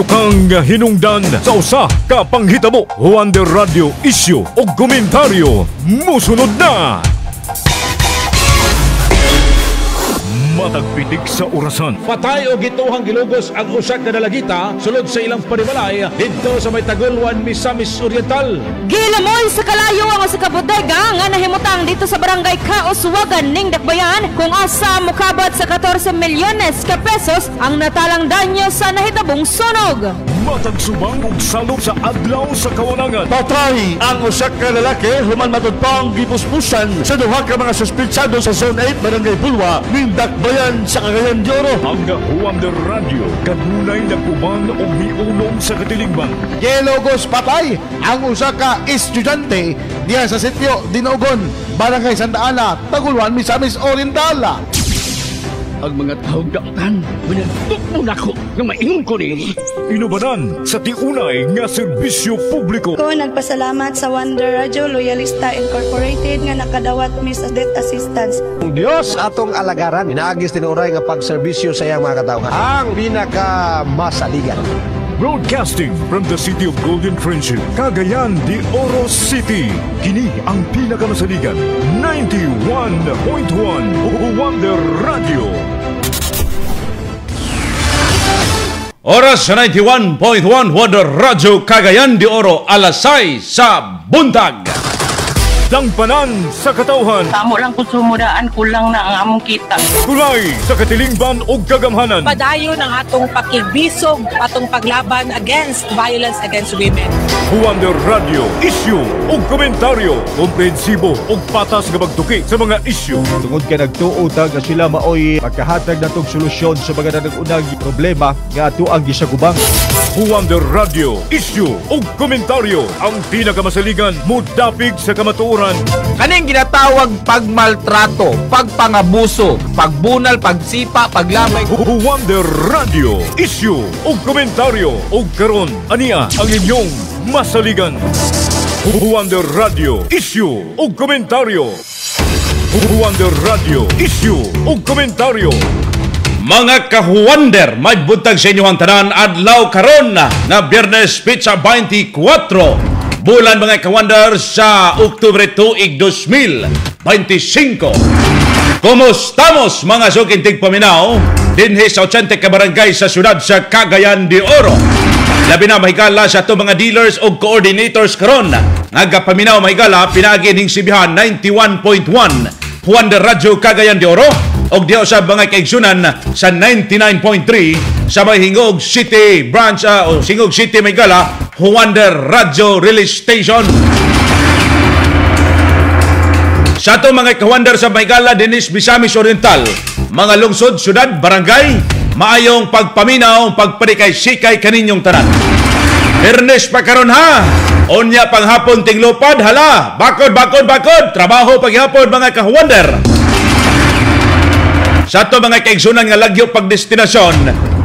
Kang hinungdan sa usa ka panghitabo, Wonder Radio Issue o komentaryo musunod na. Matagpitik sa orasan. Patay o gituhang gilugos ang usak na dalagita sulod sa ilang panimalay dito sa may Tagulwan, Misamis Oriental. Gilamoy sa kalayo ang sa kabodega nga nahimutang dito sa barangay Kauswagan ning Dakbayan kung asa mukabot sa 14 milyones ka pesos ang natalang danyo sa nahitabong sunog. Matagsubang og salop sa adlaw sa kawanangan. Patay ang usak ka lalaki human matud pa ang gipuspusan sa duha ka mga suspitsado sa Zone 8 Barangay Bulwa ning Dakbayan sa Cagayan de Oro. Ang Wonder Radio kanunay nagkuban og miunom sa katilingban. Gilugos patay ang usa ka estudyante diya sa sitio Dinogon, Barangay Santa Ana, Tagulwan, Misamis Oriental. Ang mga taong daotan, managtok mo na ako ng maingon ko ni. Inubanan sa tiunay nga serbisyo publiko. Ko nagpasalamat sa Wonder Radio Loyalista Incorporated nga nakadawat mi sa death assistance. Ang Diyos atong alagaran, inaagis tinuray nga pagserbisyo sa iyang mga katao. Ang pinakamasaligan. Broadcasting from the city of Golden Friendship, Cagayan de Oro City. Kini ang pinakamasaligan, 91.1 Wonder Radio. Oras sa 91.1 Wonder Radio Cagayan de Oro, alas 6 sa buntag. Dangpanan sa katauhan. Tamo lang kung sumudaan, kulang na ang among kita. Kulay sa katilingban o kagamhanan. Padayon ang atong pakigbisog, atong paglaban against violence against women. Wonder Radio, issue o komentaryo. Komprehensibo o patas nga pagtuki sa mga issue. Tungod ka nagtuotag na sila maoy magkahatag na itong solusyon sa mga nanagunang problema nga ato ang gisagubang. Wonder Radio, issue o komentaryo. Ang pinakamasaligan, mudapig sa kamatuoran. Kaning ginatawag pagmaltrato, pagpangabuso, pagbunal, pagsipa, paglamay. Wonder Radio, issue o komentaryo. O karon, aniya ang inyong masaligan. Wonder Radio, issue o komentaryo. Wonder Radio, issue o komentaryo. Mga ka-Wonder, may buntag sa inyong tanan adlaw karon na Biyernes Pizza 24. Bulan mga ka-Wonder sa Oktubre 2, 2025. Kumustamos mga sukintig paminaw dinhi sa 80 ka barangay sa syudad sa Cagayan de Oro. Labi na mahigala sa itong mga dealers o coordinators karon. Nagapaminaw mahigala pinagi ning sibihan 91.1 Wonder Radio Cagayan de Oro og diha sa mga kaigsunan sa 99.3 sa may Hingog City branch o Hingog City Mahigala Wonder Radio Release Station. Sa ato mga ka-Wonder sa Mahigala dinis Misamis Oriental, mga lungsod, syudad, barangay, maayong pagpaminaw, pagpadikay-sikay kaninyong tanan. Biyernes pa karon ha. Onya panghapon tinglupad, hala, bakod, trabaho paghapon mga ka-Wonder. Sa ato mga kaigsunan nga lagyo pagdestinasyon,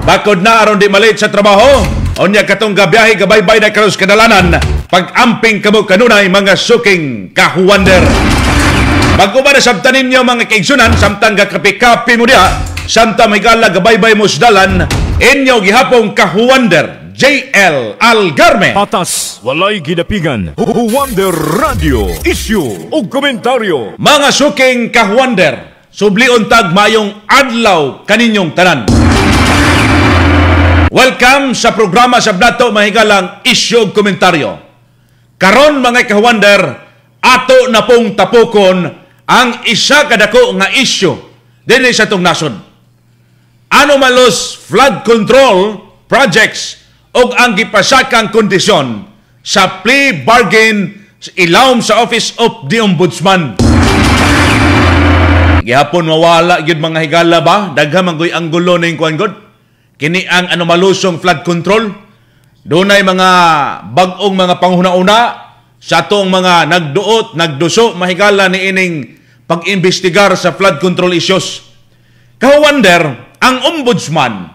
bakod na aron di malit sa trabaho, onya katong gabiyahe gabaybay na karos kadalanan, pag-amping kamo kanunay mga suking ka-Wonder. Bago ba nasabtan ninyo mga kaigsunan, samtang gakapi-kapi mo diha, samtang may gala gabaybay mo sdalan, inyo gihapong ka-Wonder, JL Algarme. Patas, walay gidapigan. Wonder Radio, issue o komentaryo. Mga suking ka-Wonder, sublion tag mayong adlaw kaninyong tanan. Welcome sa programa sa Bnato Mahigalang Issue ug Komentaryo. Karon mga ka-Wonder, ato na pong tapokon ang isa kadako nga issue dinhi sa tong nasod. Anomalous flood control projects ug ang gipasakang kondisyon sa plea bargain ilawom sa Office of the Ombudsman. Gihapon mawala gyud mga higala ba? Daghang man ang gulo ning kuan god. Kini ang anomalusong flood control. Dunay mga bag-ong mga panghuna-una sa atong mga nagduot, nagduso mahigala ni ining pag-imbestigar sa flood control issues. Ka-Wonder, ang Ombudsman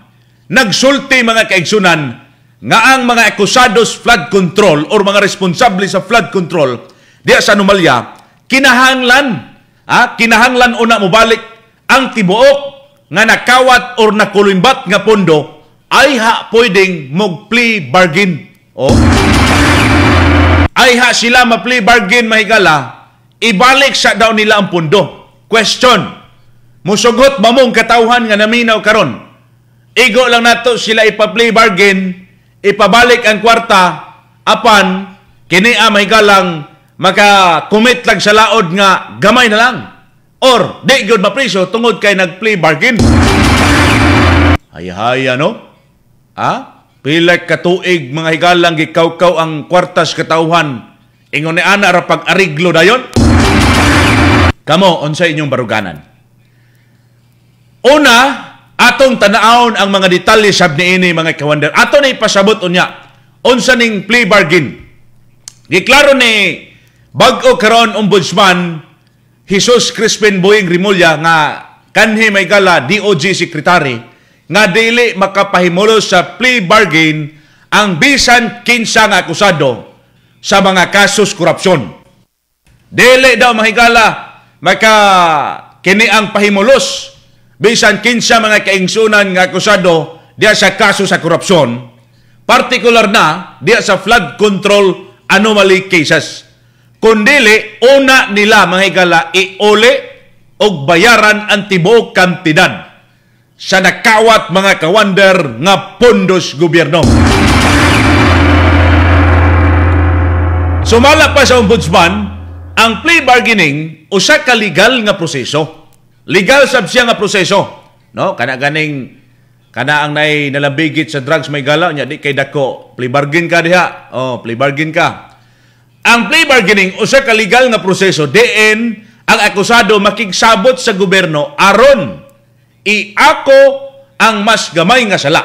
nagsulti mga kaigsunan nga ang mga akusados flood control or mga responsable sa flood control diya sa anomalya kinahanglan una mobalik ang tibuok nga nakawat or nakulumbat nga pondo ay pwedeng mag-plea bargain. O? Ay sila ma-plea bargain mahigala, ibalik sa daw nila ang pundo. Question, musugot ba mong katauhan nga naminaw karon? Igo lang nato sila ipa-plea bargain, ipabalik ang kwarta, apan, kini mahigalang maka-commit lang sa laod nga gamay na lang. Or, di good mapriso, tungod kay nag-plea bargain. Hay ano? Pilak katuig mga higalang gikawkaw ang kwartas katauhan. Ingon ni ana ra pag-ariglo dayon. Kamo, unsa inyong baruganan? Una, atong tanaon ang mga detalye sab niini mga kawander. Ato na ipasabot unya. Unsa ning plea bargain? Giklaro ni bag-o karon ombudsman Jesus Crispin Boying Rimulya nga kanhi may gala DOJ Secretary nga dili makapahimulos sa plea bargain ang bisan kinsa nga akusado sa mga kasos korupsyon. Dili daw mahigala kini ang pahimulos bisan kinsa mga kaingsunan nga akusado diya sa kaso sa korupsyon, partikular na diya sa flood control anomaly cases. Kundili, una nila mahigala iole o bayaran ang tibuok kantidad sa nakawat mga kawander nga pondos gobyerno. Sumala pa sa ombudsman, ang plea bargaining usa ka legal nga proseso. Legal sab siya nga proseso, no? Kana ang nalabigit sa drugs may gala nya di kay dako plea bargain ka diha. Plea bargain ka. Ang plea bargaining usa ka legal nga proseso diin ang akusado makigsabot sa gobyerno aron ako ang mas gamay nga sala.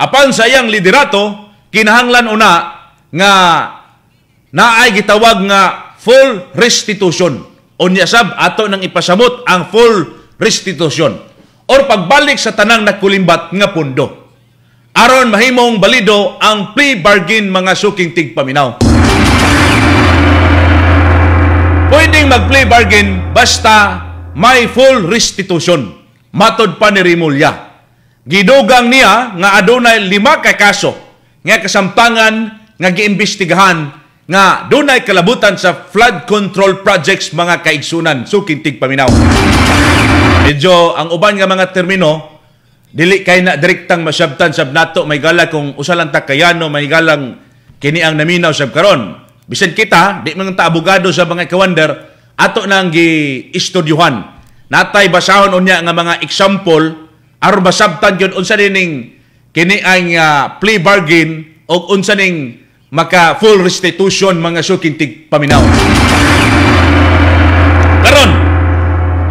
Apan sa iyang liderato kinahanglan una nga naay gitawag nga full restitution. Unya sab ato nang ipasabot ang full restitution or pagbalik sa tanang nakulimbat nga pundo aron mahimong balido ang plea bargain mga suking tigpaminaw. Pwedeng mag-plea bargain basta may full restitution. Matod pa ni Rimulya. Gidugang niya nga adunay 5 ka kaso nga kasamtangan nga giimbestigahan nga dunay kalabutan sa flood control projects mga kaigsunan suking tigpaminaw. Medyo ang uban nga mga termino dili kay na direktang masyabtan sab nato may gala kung usa lang ta kayano may galang kini ang naminaw sab karon. Bisan kita, di mga abogado sa mga kawander, ato nang gi-istudyuhan. Natay basahon unya nga mga example, aron basabtan yun unsa ning kini ang plea bargain o unsa ning maka full restitution mga suking tigpaminaw. Karon,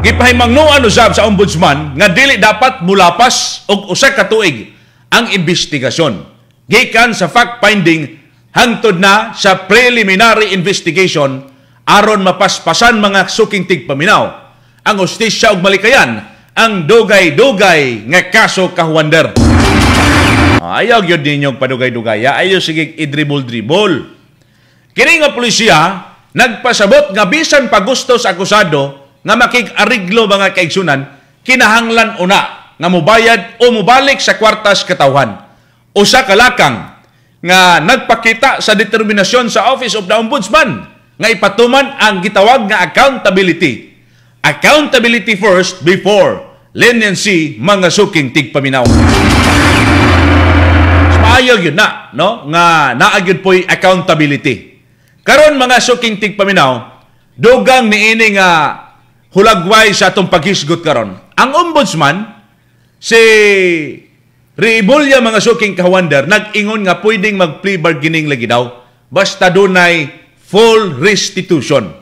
gipahimangnuan usab sa ombudsman nga dili dapat mulapas og usa ka tuig ang investigasyon. Gikan sa fact-finding hangtod na sa preliminary investigation aron mapaspasan mga suking tigpaminaw ang hustisya ug malikayan ang dugay-dugay nga kaso kahuwander. Ayaw gyud ninyo padugay-dugay, ayaw sige idribol-dribol. Kini nga pulisya nagpasabot nga bisan pagusto sa akusado nga makig-ariglo mga kaigsunan, kinahanglan una nga mobayad o mobalik sa kwartas katawhan. Usa ka lakang nga nagpakita sa determinasyon sa Office of the Ombudsman nga ipatuman ang gitawag nga accountability. Accountability first before leniency mga suking tigpaminaw. Maayo yun na, no? Nga naagyod po'y accountability. Karon mga suking tigpaminaw, dugang niini nga hulagway sa atong paghisgot karon. Ang ombudsman, si Rimulya mga suking kawander, nag-ingon nga pwedeng mag-plea bargaining lagi daw basta dunay full restitution.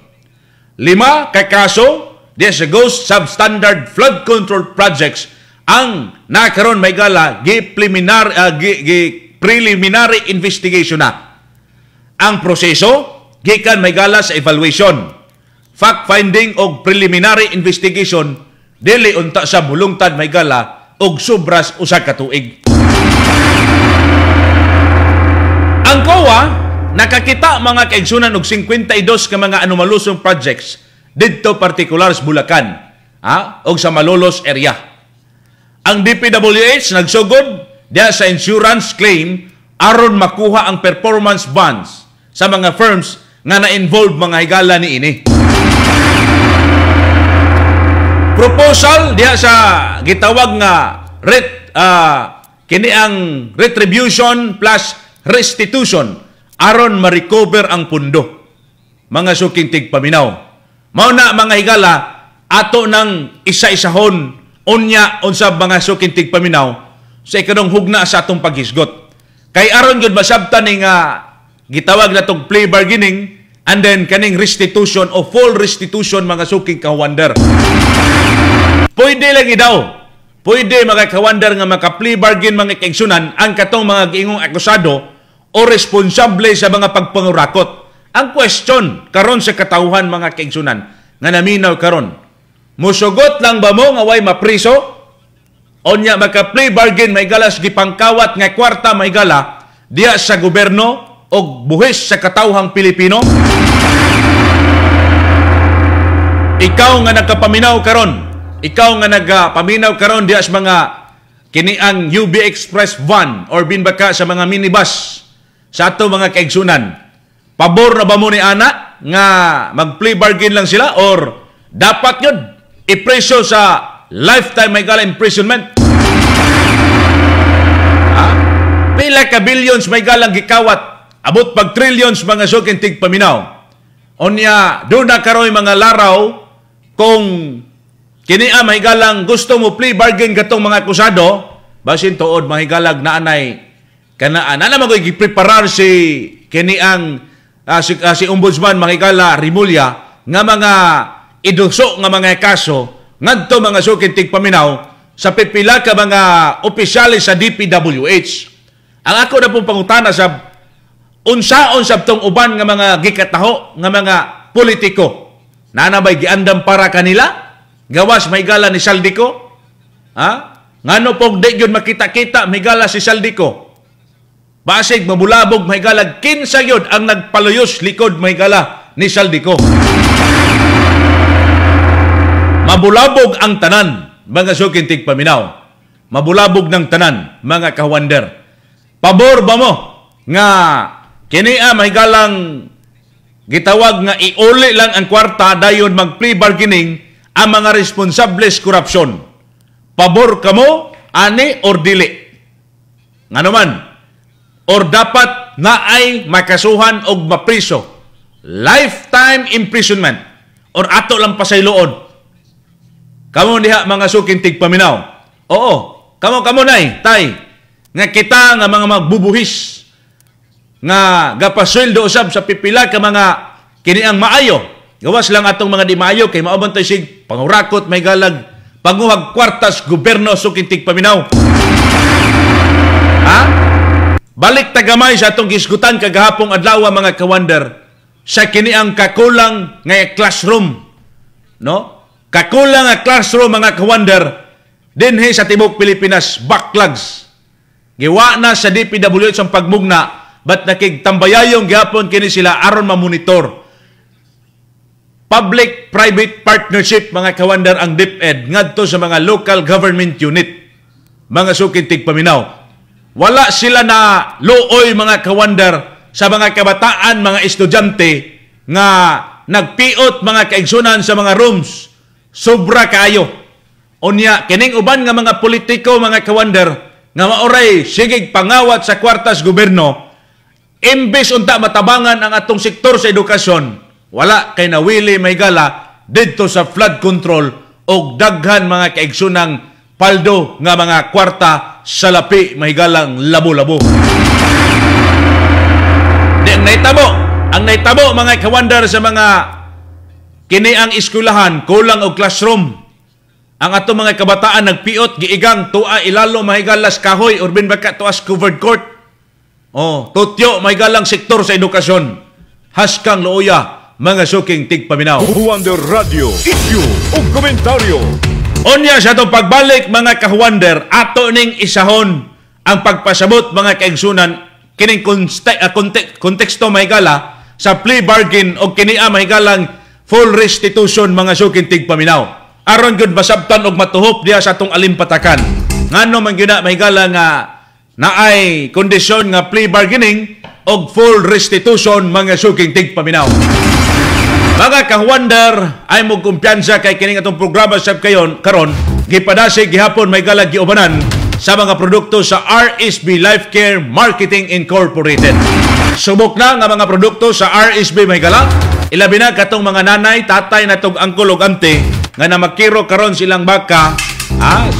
5 ka kaso diya sa ghost substandard flood control projects ang nakaroon may gala preliminary investigation na. Ang proseso gikan may gala sa evaluation, fact-finding o preliminary investigation dili unta sa bulungtad may gala og sobras usa ka tuig. Ang COA nakakita mga kaigsunan og 52 ka mga anomalusong projects didto partikular sa Bulacan, og sa Malolos area. Ang DPWH nagsugod diya sa insurance claim aron makuha ang performance bonds sa mga firms nga na-involve mga higala ni ini. Proposal diya sa gitawag nga kini ang retribution plus restitution aron ma-recover ang pundo mga suking tigpaminaw. Mao na mga higala ato ng isa-isahon unya unsab mga suking tigpaminaw sa ikanong hugna sa atong paghisgot. Kay aron gyud masabtan ni nga gitawag na tong plea bargaining and then kaning restitution o full restitution mga suking kawander. Pwede lagi daw. Pwede mga kawander nga maka-plea bargain mga kaigsunan ang katong mga giingong akusado o responsable sa mga pagpangurakot. Ang question karon sa katawhan mga kaigsunan nga naminaw karon. Musugot lang ba mo nga way mapriso? Onya maka-plea bargain may galas gipangkawat nga kwarta may gala diya sa gobyerno o buhis sa katawhang Pilipino? Ikaw nga nagkapaminaw karon, ikaw nga nagpaminaw karon diya sa mga kiniang UB Express van or binbaka sa mga minibus sa ato mga kaigsunan. Pabor na ba mo ni ana nga mag-plea bargain lang sila or dapat yun ipreso sa lifetime may gala imprisonment? Pila ka billions may galang gikawat, abot pag trillions mga suking tigpaminaw. Onya, doon na karoy mga laraw kung kinia may galang gusto mo plea bargain katong mga akusado, basin tuod mahigalag na anay kanaan. Ana magoy gipreparar si kiniang si Ombudsman mahigala Rimulya nga mga iduso nga mga kaso ngadto mga suking tigpaminaw sa pipila ka mga opisyalis sa DPWH. Ang ako na pong pangutana sa unsaon sabtong uban nga mga gikataho nga mga politiko nanabay giandam para kanila gawas mahigala ni Saldico, ngano pog di gyud makita-kita mahigala si Saldico, basig mabulabog mahigala kinsa gyud ang nagpaluyos likod mahigala ni Saldico. Mabulabog ang tanan mga suking tigpaminaw, mabulabog ng tanan mga kawander. Pabor ba mo nga kinia mahigalang gitawag nga iuli lang ang kwarta dayon mag-plea bargaining ang mga responsables korupsyon? Pabor ka mo, ani or dili? Nga naman, or dapat na ay makasuhan o mapriso? Lifetime imprisonment or ato lang pasayloon? Kamo diha mga suking tigpaminaw. Oo, kamo nay, tay, nga kita nga mga magbubuhis nga gapasweldo usab sa pipila ka mga kiniang maayo. Gawas lang atong mga di maayo kay maoban tayo sig pangurakot may galag panguhag kwartas gobyerno suking tigpaminaw. Balik tagamay sa atong gisgutan kagahapong adlaw mga kawander sa kiniang kakulang nga classroom, no? Kakulang nga classroom mga kawander dinhi sa tibok Pilipinas, backlogs. Giwa na sa DPWH ang pagmugna, but nakigtambayayong gihapon kini sila aron mamonitor. Public-private partnership mga kawander ang DepEd ngadto sa mga local government unit, mga suking tigpaminaw. Wala sila na looy mga kawander sa mga kabataan, mga estudyante nga nagpiot mga kaigsunan sa mga rooms. Sobra kaayo. Unya, kining uban nga mga politiko mga kawander nga maoray sigig pangawat sa kwartas gobyerno, imbes unta matabangan ang atong sektor sa edukasyon, wala kay nawili may gala didto sa flood control o daghan mga kaigsunang paldo nga mga kwarta sa lapi may galang labo-labo. Ang naitabo mga kawander sa mga kini ang eskwelahan, kulang og classroom. Ang ato mga kabataan nagpiot, giigang tua ilalo mahigalas kahoy or binbaka tuas covered court. Tutyo mahigalang sektor sa edukasyon. Haskang looya, mga suking tigpaminaw. Kahuwander Radio, issue o komentaryo. Onya sa itong pagbalik mga kahuwander, ato ning isahon ang pagpasabot mga kaigsunan kining konteksto mahigala sa plea bargain o kinia mahigalang full restitution mga suking tigpaminaw. Aron gud basabtan og matuhop diya sa atong alimpatakan. Ngano man gyud mahigala nga na ay kondisyon nga plea bargaining o full restitution mga suking tigpaminaw. Mga ka-wonder, ay mo kumpiyansa kay kining atong programa sa karon gipadasig gihapon may galag giubanan sa mga produkto sa RSB Life Care Marketing Incorporated. Subok na nga mga produkto sa RSB may galag, ilabi na katong mga nanay, tatay na tong angkol ug ante nga namakiro karon silang baka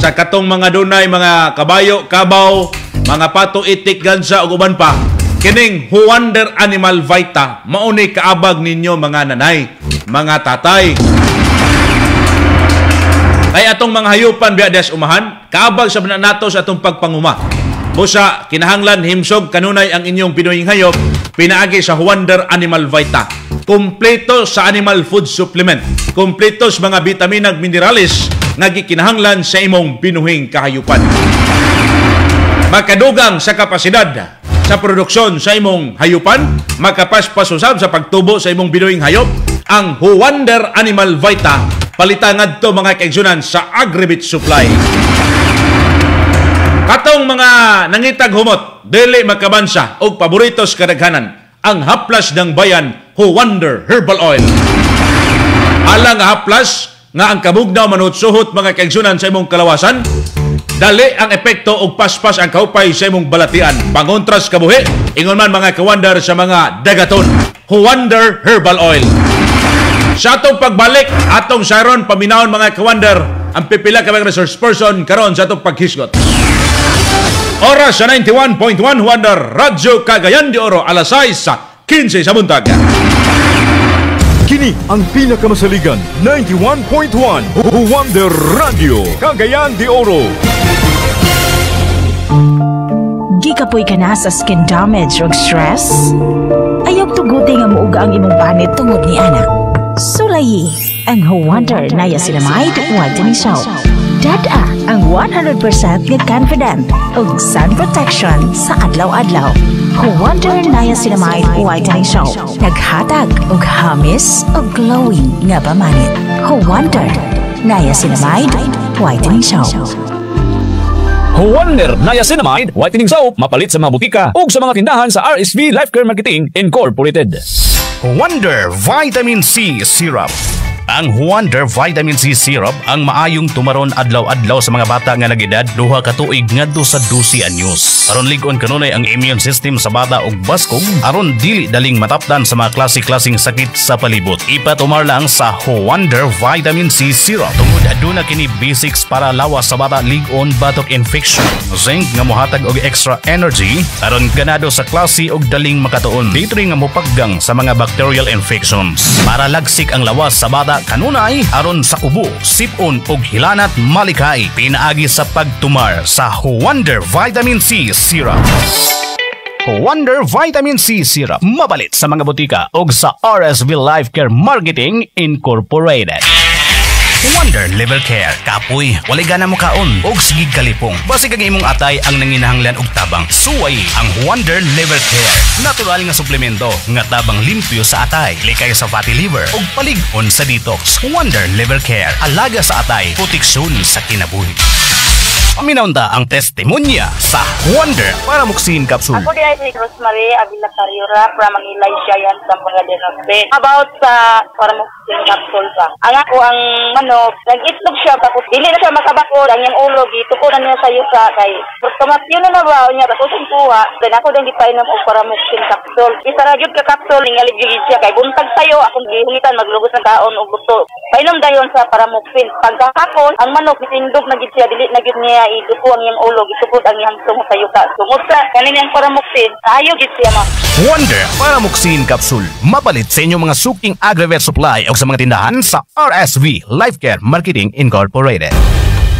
sa katong mga dunay mga kabayo, kabaw, mga pato, itik, gansa ug uban pa. Kining Wonder Animal Vita mauni kaabag ninyo mga nanay, mga tatay. Kay atong mga hayupan biya des umahan, kaabag sa nato sa atong pagpanguma. Busa kinahanglan himsog kanunay ang inyong Pinoyeng hayop pinaagi sa Wonder Animal Vita. Kompleto sa animal food supplement, kompleto sa mga bitamina ug minerales nga gikinahanglan sa imong binuhing kahayupan. Makadugang sa kapasidad sa produksyon sa imong hayupan, makapaspas usab sa pagtubo sa imong binuhing hayop, ang Wonder Animal Vita palitan ngadto mga kaigsunan sa Agribit Supply. Katong mga nangitag humot, dili makabansa og paboritos kadaghanan, ang haplas ng bayan Wonder Herbal Oil. Alang haplas nga ang kabugnaw manutsuhot mga kaigsunan sa imong kalawasan, dali ang epekto og paspas ang kaupay sa imong balatian. Pangontras kabuhi, ingon man mga ka-wonder sa mga dagaton. Wonder Herbal Oil. Sa atong pagbalik, atong saron paminawon mga ka-wonder ang pipila ka mga resource person karon sa atong paghisgot. Oras sa 91.1 Wonder Radyo Cagayan de Oro, alas 6:15 sa buntag. Kini ang pinakamasaligan 91.1 Wonder Radio Cagayan de Oro. Gikapoy ka na sa skin damage o stress? Ayog tuguti nga muuga ang imong panit tungod ni anak. Sulayi ang Wonder Niacinamide Whitening Soap. Dada ang 100% nga confident ug sun protection sa adlaw-adlaw. Wonder Niacinamide Whitening Soap. Naghatag og hamis ug glowing nga pamanit. Wonder Niacinamide Whitening Soap. Wonder Niacinamide Whitening Soap mapalit sa mga butika ug sa mga tindahan sa RSV Life Care Marketing Incorporated. Wonder Vitamin C Syrup. Ang Wonder Vitamin C Syrup ang maayong tumaron adlaw-adlaw sa mga bata nga nag-edad 2 ka tuig ngadto sa 12 anyos. Aron lig-on kanunay ang immune system sa bata ug baskog aron dili daling matapdan sa mga klase-klaseng sakit sa palibot. Ipatumar lang sa Wonder Vitamin C Syrup. Tungod aduna kini basics para lawas sa bata lig-on batok infection. Zinc nga mohatag og extra energy aron ganado sa klase ug daling makatuon. Dito nga mopaggang sa mga bacterial infections. Para lagsik ang lawas sa bata kanunay aron sa ubo, sipon ug hilanat malikay. Pinaagi sa pagtumar sa Wonder Vitamin C Syrup. Wonder Vitamin C Syrup mabalit sa mga butika ug sa RSV Life Care Marketing Incorporated. Wonder Liver Care. Kapoy, walay gana mo kaon og sigig kalipong. Basig ang imong atay ang nanginahanglan og tabang. Suway ang Wonder Liver Care. Natural nga suplemento nga tabang limpyo sa atay, likay sa fatty liver ug palig-on sa detox. Wonder Liver Care. Alaga sa atay, proteksyon sa kinabuhi. Paminaunta ang testimonya sa Wonder Paramoxin Capsule. Ako din ay si Rosemary Avila Carriora from Manilay Giant sa Pangasinan State. About sa Paramoxin Capsule ba? Ang ako ang nag-itlog siya tapos dili na siya makabakod ang yung ulo dito ko na niya sa yusa kay yun na ba niya tapos ang kuha then ako din gipainom og Paramoxin Capsule. Isa ra gyud ka capsule ningali gyud siya kay buntag tayo akong gihungitan maglugos ng kaon og gusto. Painom dayon sa Paramoxin. Pagkakakon ang manok itindog na gyud siya dili na gyud niya iduko ang iyang ulo, itukod ang iyang tungo sa yuta. Tungod sa kaninang Paramoxin, ayaw gid siya ma. Wonder Paramoxin Capsule. Mapalit sa inyong mga suking Agrivet Supply o sa mga tindahan sa RSV Life Care Marketing Incorporated.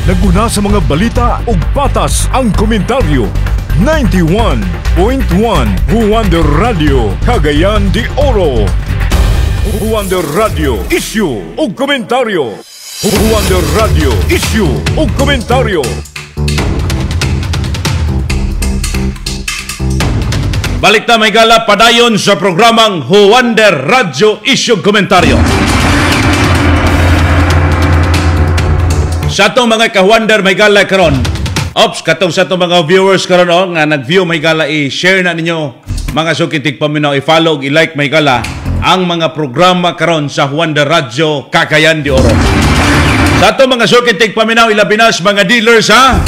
Naguna sa mga balita ug patas ang komentaryo. 91.1 Wonder Radio Cagayan de Oro. Wonder Radio Issue ug komentaryo. Wonder Radio Issue ug komentaryo. Balik na may gala padayon sa programang Wonder Radio Issue Komentaryo. Sa itong mga ka-Wonder may gala karon, Ops, katong sa itong mga viewers karon nga nag-view may gala, i-share na ninyo mga sukitig paminaw, i-follow, i-like may gala ang mga programa karon sa Wonder Radio Cagayan de Oro. Sa itong mga sukitig paminaw, ilabinas mga dealers ha,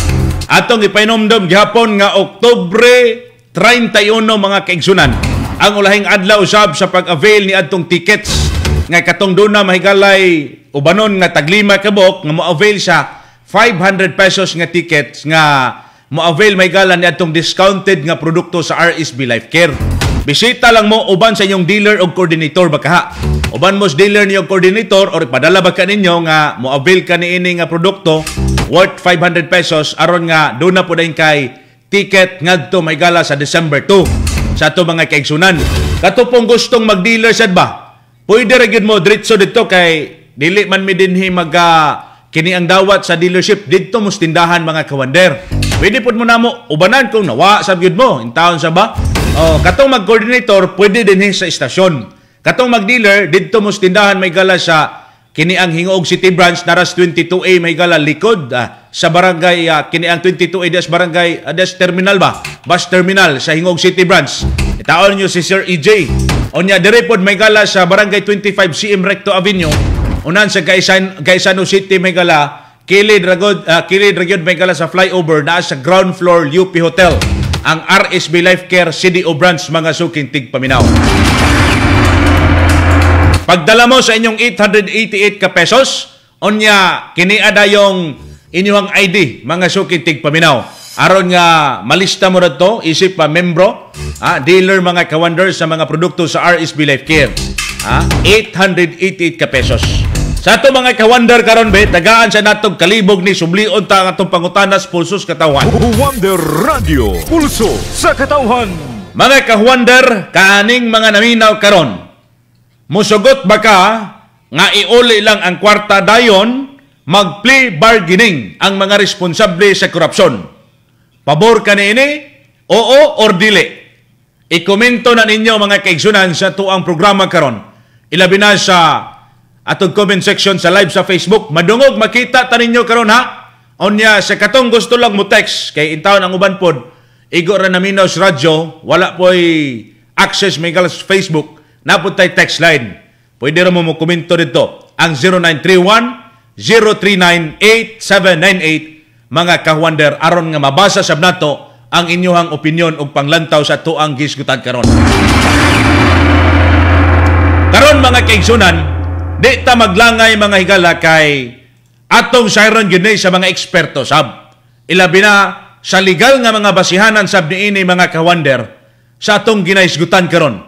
atong ipainomdom gihapon nga Oktubre 31 mga kaigsunan ang ulahing adlaw usab sa pag-avail ni adtong tickets nga katong duna mahigalay ubanon nga taglima ka buok nga mo-avail sa 500 pesos nga tickets nga mo-avail may gala ni atong discounted nga produkto sa RSB Life Care. Bisita lang mo uban sa inyong dealer o coordinator baka ha. Uban mo sa dealer niyo coordinator or ipadala ba ka ninyo nga mo-avail ka niini nga produkto worth 500 pesos aron nga doon na po dahin kay ticket ngadto may gala sa December 2 sa ato mga kaigsunan. Kato pong gustong mag-dealer sad ba? Pwede ra gyud mo diretso dito kay dili man mi dinhi kini ang dawat sa dealership didto mo tindahan mga kawander. Pwede pud mo namo ubanan kung nawa sa gyud mo in town sa ba. Katong mag-coordinator pwede dinhi sa istasyon. Katong mag-dealer didto mo tindahan may gala sa kini ang Hingog City Branch naras 22A may gala likod sa barangay kini ang 22A des barangay des terminal ba? Bus terminal sa Hingog City Branch. Itaon niyo si Sir EJ. Onya dire pod may gala sa barangay 25 CM Recto Avenue. Unan sa Gaisano City may gala kilid ragod may gala sa flyover na sa ground floor UP Hotel ang RSB Life Care CDO branch mga suking tigpaminaw. Pagdala mo sa inyong 888 ka pesos onya kini ada yung inyong ID mga suking tigpaminaw aron nga malista mo dito isip pa membro dealer mga kawander sa mga produkto sa RSB Life Care. 888 ka pesos. Sa ato mga kawander karon be, tagaan sa natong kalibog ni sublion ta atong pangutanas pulsos katawan. Wonder Radio, pulso sa katawan. Mga kawander, kaaning mga naminaw karon. Musugot ba ka nga iuli lang ang kwarta dayon, mag-plea bargaining ang mga responsable sa korupsyon. Pabor ka niini? Oo or dili? I-komento na ninyo mga kaigsunan sa tuang programa karon. Ilabi na sa atong comment section sa live sa Facebook. Madungog makita ta ninyo karon ha. Onya sa katong gusto lang mo text kay intawon ang uban pod igo ra naminaw sa radyo, wala po'y access may galas Facebook, napod tay text line. Pwede ra mo komento dito ang 0931-039-8798 mga kawander aron nga mabasa sab nato ang inyohang opinyon ug panglantaw sa tuang gisgutan karon. Karon mga kaigsunan, di ta maglangay mga higala kay atong sayron gyud sa mga eksperto sab. Ilabi na sa legal nga mga basihanan sab niini mga kawander sa atong ginaisgutan karon.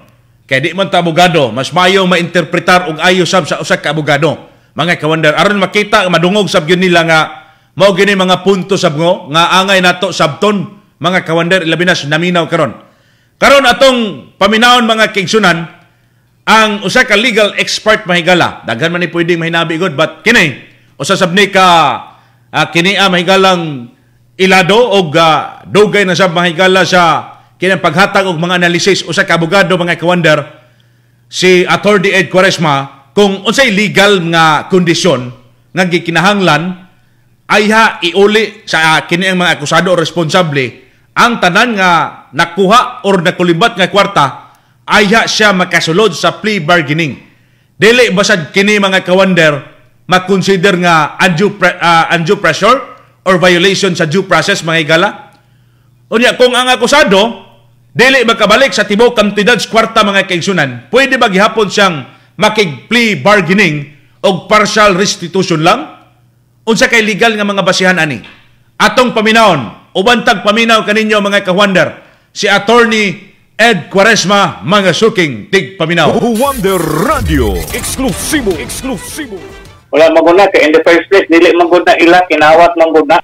Kay di man ta abogado, mas mayo mainterpretar og ayo sab sa usa ka abogado. Mga kawander aron makita madungog sab gyud nila nga mao gini mga punto sab ngo nga angay nato sabton mga kawander ilabi na naminaw karon. Karon atong paminawon mga kaigsunan ang usa ka legal expert mahigala. Daghan man ni pwedeng mahinabi god but kini usa sab ni ka kini mahigalang ilado og dugay na sab mahigala sa kini paghatag og mga analisis usa ka abogado mga kawander si Attorney Ed Quaresma kung unsay legal nga kondisyon nga gikinahanglan ayha iuli sa kini ang mga akusado o responsable ang tanan nga nakuha or nakulimbat nga kwarta ayha siya makasulod sa plea bargaining. Dili basad kini mga kawander makonsider nga undue pressure or violation sa due process mga higala. Unya kung ang akusado dili makabalik sa tibuok kantidad sa kwarta mga kaigsunan, pwede ba gihapon siyang makig-plea bargaining o partial restitution lang? Unsa kay legal nga mga basihan ani? Atong paminawon, ubantag paminaw kaninyo mga kawander, si Attorney Ed Quaresma mga suking tigpaminaw. Wonder Radio, eksklusibo. Wala maguna kay in the first place dili maguna ila kinawat maguna.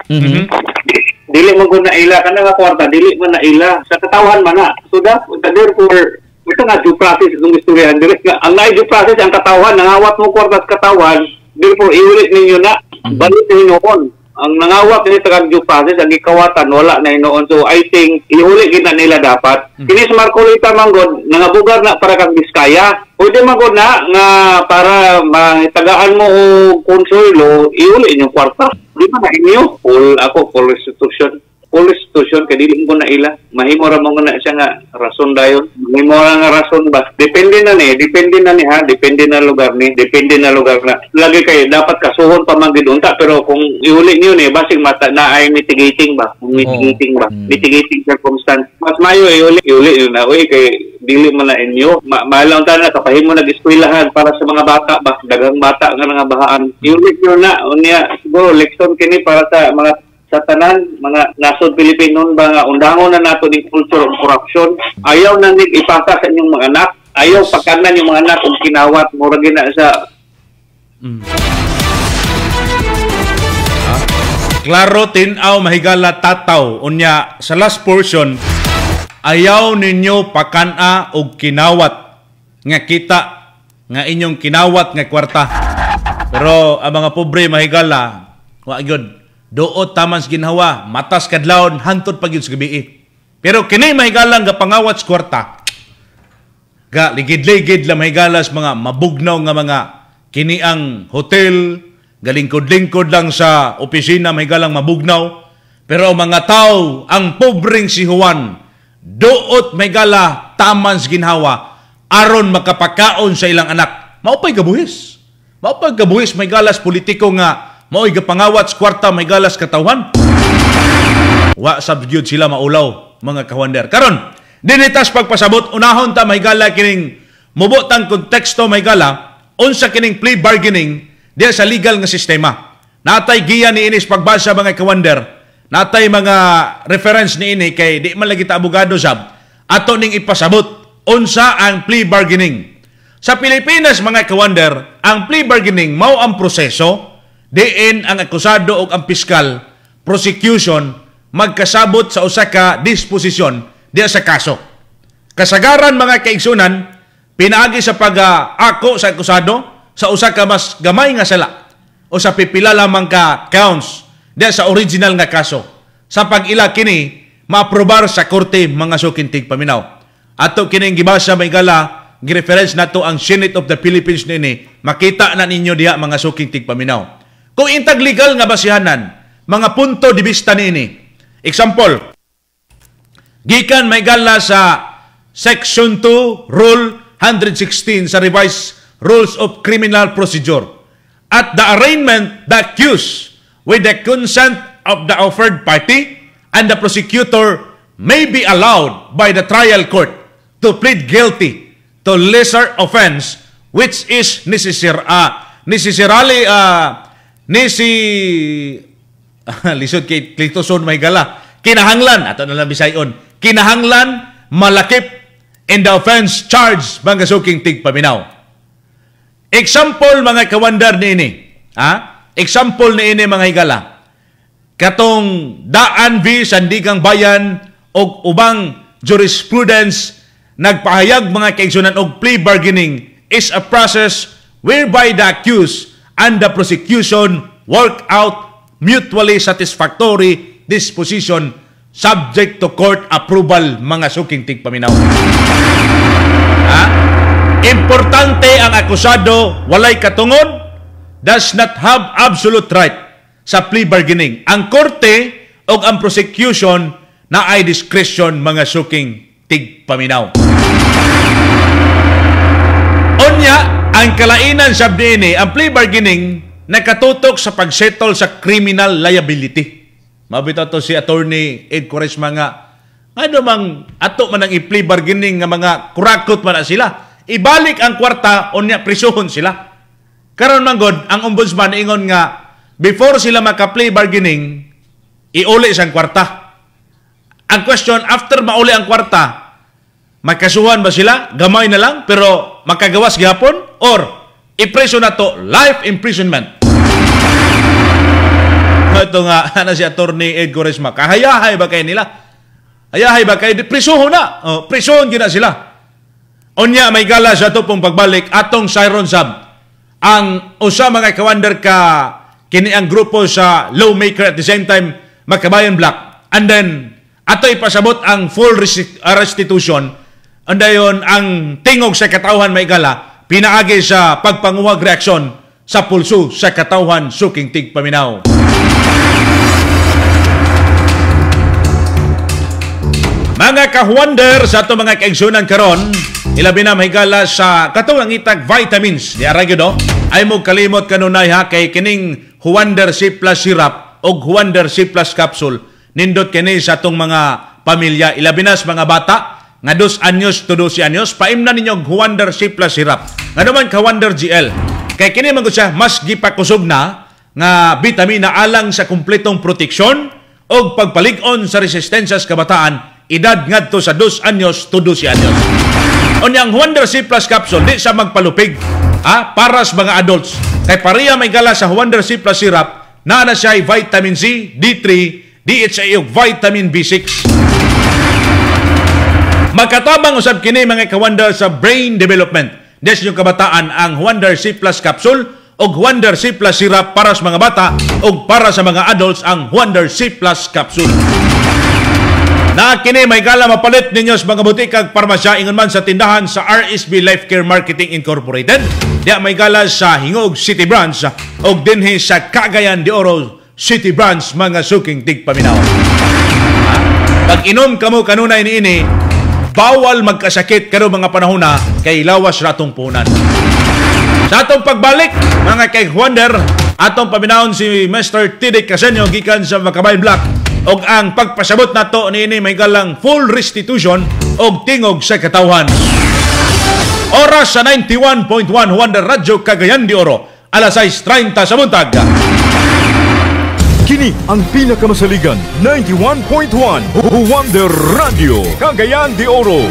Dili maguna ila kana nga kwarta dili man na ila sa katawan man na. So therefore ito nga due process itong istorya dili nga ang due process ang katawan nangawat mo kwarta sa katawan therefore iulit ninyo na balik noon. Ang nangawat ni tagag due process ang gikawatan wala na inoon. So I think ihuli kita nila dapat. Kini sa Marcolita manggod nangabugar na para kag Biskaya. Pwede manggod na nga para matagaan mo og konsuelo ihuli inyong kwarta. Di ba na inyo? Full restitution. Full restitution, kaya dili mo na ila. Mahimo ra mo na siya nga rason dayon. Mahimo ra nga rason ba? Depende na ni ha. Depende na lugar ni. Depende na lugar na. Lagi kayo, dapat kasuhon pa man gidunta. Pero kung ihuli niyo ni, basig mata na ay mitigating ba? Mitigating ba? Mitigating circumstance. Mas mayo ihuli yun na. Uy, kay dili mo na inyo. Maalang tayo na, kapahimo nag-eskwelahan para sa mga bata ba? Dagang bata nga nga bahaan. Ihuli nyo na. Unya, siguro, leksyon kini para sa mga sa tanan, mga nasod Pilipino ba nga undangon na nato ng culture of corruption. Ayaw na ipasa sa inyong mga anak. Ayaw pagkanan yung mga anak kung kinawat. Mura gina sa... Klaro, tinaw, mahigala, tataw. Unya, sa last portion, ayaw ninyo pakana o kinawat nga kita nga inyong kinawat nga kwarta. Pero ang mga pobre mahigala, wag doot taman sa ginhawa, matas kadlawon, hantod pag yun sa gabi. Pero kini mahigalang nga pangawat sa kwarta, ga ligid-ligid la mahigalas mga mabugnaw nga mga kini ang hotel, galingkod-lingkod lang sa opisina mahigalang mabugnaw. Pero mga tao, ang pobreng si Juan, doot mahigala taman sa ginhawa, aron makapakaon sa ilang anak. Maupay gabuhis. Maupay gabuhis mahigalas politiko nga mao'y gapangawat sa kwarta may galas katawhan. Wa sabgyud sila maulaw, mga kawander. Karon, dinitas pagpasabot, unahon ta may gala kining mubotang konteksto may gala, unsa kining plea bargaining diya sa legal nga sistema. Natay giya ni inis pagbasa mga kawander, natay mga reference ni ini kay di man lagi ta abogado sab, ato ning ipasabot, unsa ang plea bargaining. Sa Pilipinas mga kawander, ang plea bargaining mao ang proseso diin ang akusado o ang piskal, prosecution, magkasabot sa usa ka disposisyon diya sa kaso. Kasagaran mga kaigsunan, pinaagi sa pag-ako sa akusado sa usa ka mas gamay nga sala o sa pipila lamang ka counts diya sa original nga kaso. Sa pag-ila kini, maaprobar sa korte mga sukintig paminaw. Ato kining gibasa may gala, gireference nato ang Senate of the Philippines nini, makita na ninyo diya mga sukintig paminaw. Kung intag legal nga basihanan, mga punto di vista niini. Example, gikan may gala sa Section 2, Rule 116 sa Revised Rules of Criminal Procedure. At the arraignment, the accused, with the consent of the offered party and the prosecutor may be allowed by the trial court to plead guilty to lesser offense which is necessarily lisod kay Clitoson may gala kinahanglan ato na lang bisayon kinahanglan malakip in the offense charged mga suking tigpaminaw. Example mga kawandar niini, example niini mga higala, katong daan vi sandigang bayan og ubang jurisprudence nagpahayag mga kaigsunan og plea bargaining is a process whereby the accused and the prosecution work out mutually satisfactory disposition subject to court approval mga suking tigpaminaw. Importante ang akusado walay katungod, does not have absolute right sa plea bargaining. Ang korte o ang prosecution na ay discretion mga suking tigpaminaw. Onya, ang kalainan sa DNA, ang plea bargaining nakatutok sa pagsettle sa criminal liability. Mabito to si Attorney Ed Quaresma nga, ano mang ato man ang i-plea bargaining nga mga kurakot man na sila. Ibalik ang kwarta, onya prisuhon sila. Karon man god, ang ombudsman ingon nga, before sila maka-plea bargaining, iuli sang kwarta. Ang question, after mauli ang kwarta, magkasuhan ba sila? Gamay na lang, pero makagawas gihapon? Or, ipreso na to, life imprisonment. Ito nga, na si Attorney Ed Quaresma, kahayahay ba kayo nila? Hayahay ba kayo? Prisuhon na. Prisuhon gina sila. Onya, may gala sa ito pong pagbalik, atong Siron Sab. Ang usa mga kawander ka, kini ang grupo sa lawmaker at the same time, Magkabayan Black. And then, ato ipasabot ang full restitution. And then, ang tingog sa katawhan may gala, pinaagi sa pagpanguhag reaksyon sa pulso sa katawhan suking tigpaminaw. Mga ka-wonder sa ato mga kaigsunan karon, ilabi na mahigala sa katulang itag vitamins. Di aragyo do, ay mo kalimot kanunay ha kay kining Wonder C Plus Syrup o Wonder C Plus Capsule. Nindot kini sa atong mga pamilya, ilabi na sa mga bata nga 2 anyos to 12 anyos, paimna ninyo Wonder C Plus Syrup. Nga naman ka Wonder GL. Kay kini man siya mas gipakusog na nga vitamina alang sa kumpletong proteksyon o pagpalig-on sa resistensya sa kabataan edad ngadto sa 2 anyos to 12 anyos. Unyang Wonder C Plus Capsule di sa magpalupig para sa mga adults. Kay pareha may gala sa Wonder C Plus Syrup na siya ay vitamin C, D3, DHA ug vitamin B6. Magkatabang usab kini mga ka-wonder sa brain development. Des yung kabataan ang Wonder C Plus Capsule o Wonder C Plus Syrup para sa mga bata o para sa mga adults ang Wonder C Plus Capsule. Na kini may gala mapalit ninyo sa mga butikag parmasya ingon man sa tindahan sa RSB Life Care Marketing Incorporated. Diya may gala sa Hingog City Branch o dinhi sa Cagayan de Oro City Branch mga suking tigpaminaw. Pag inom kamo kanunay niini, bawal magkasakit karo mga panahona kay lawas ratong punan. Sa atong pagbalik mga kay Wonder, atong paminahon si Mr. Tidik Casenyo gikan sa Macabay Black og ang pagpasabot nato niini may galang full restitution og tingog sa katawhan. Oras sa 91.1 Wonder Radio Cagayan de Oro, alas 6:30 sa buntag. Kini ang pinakamasaligan 91.1 Wonder Radio Cagayan de Oro.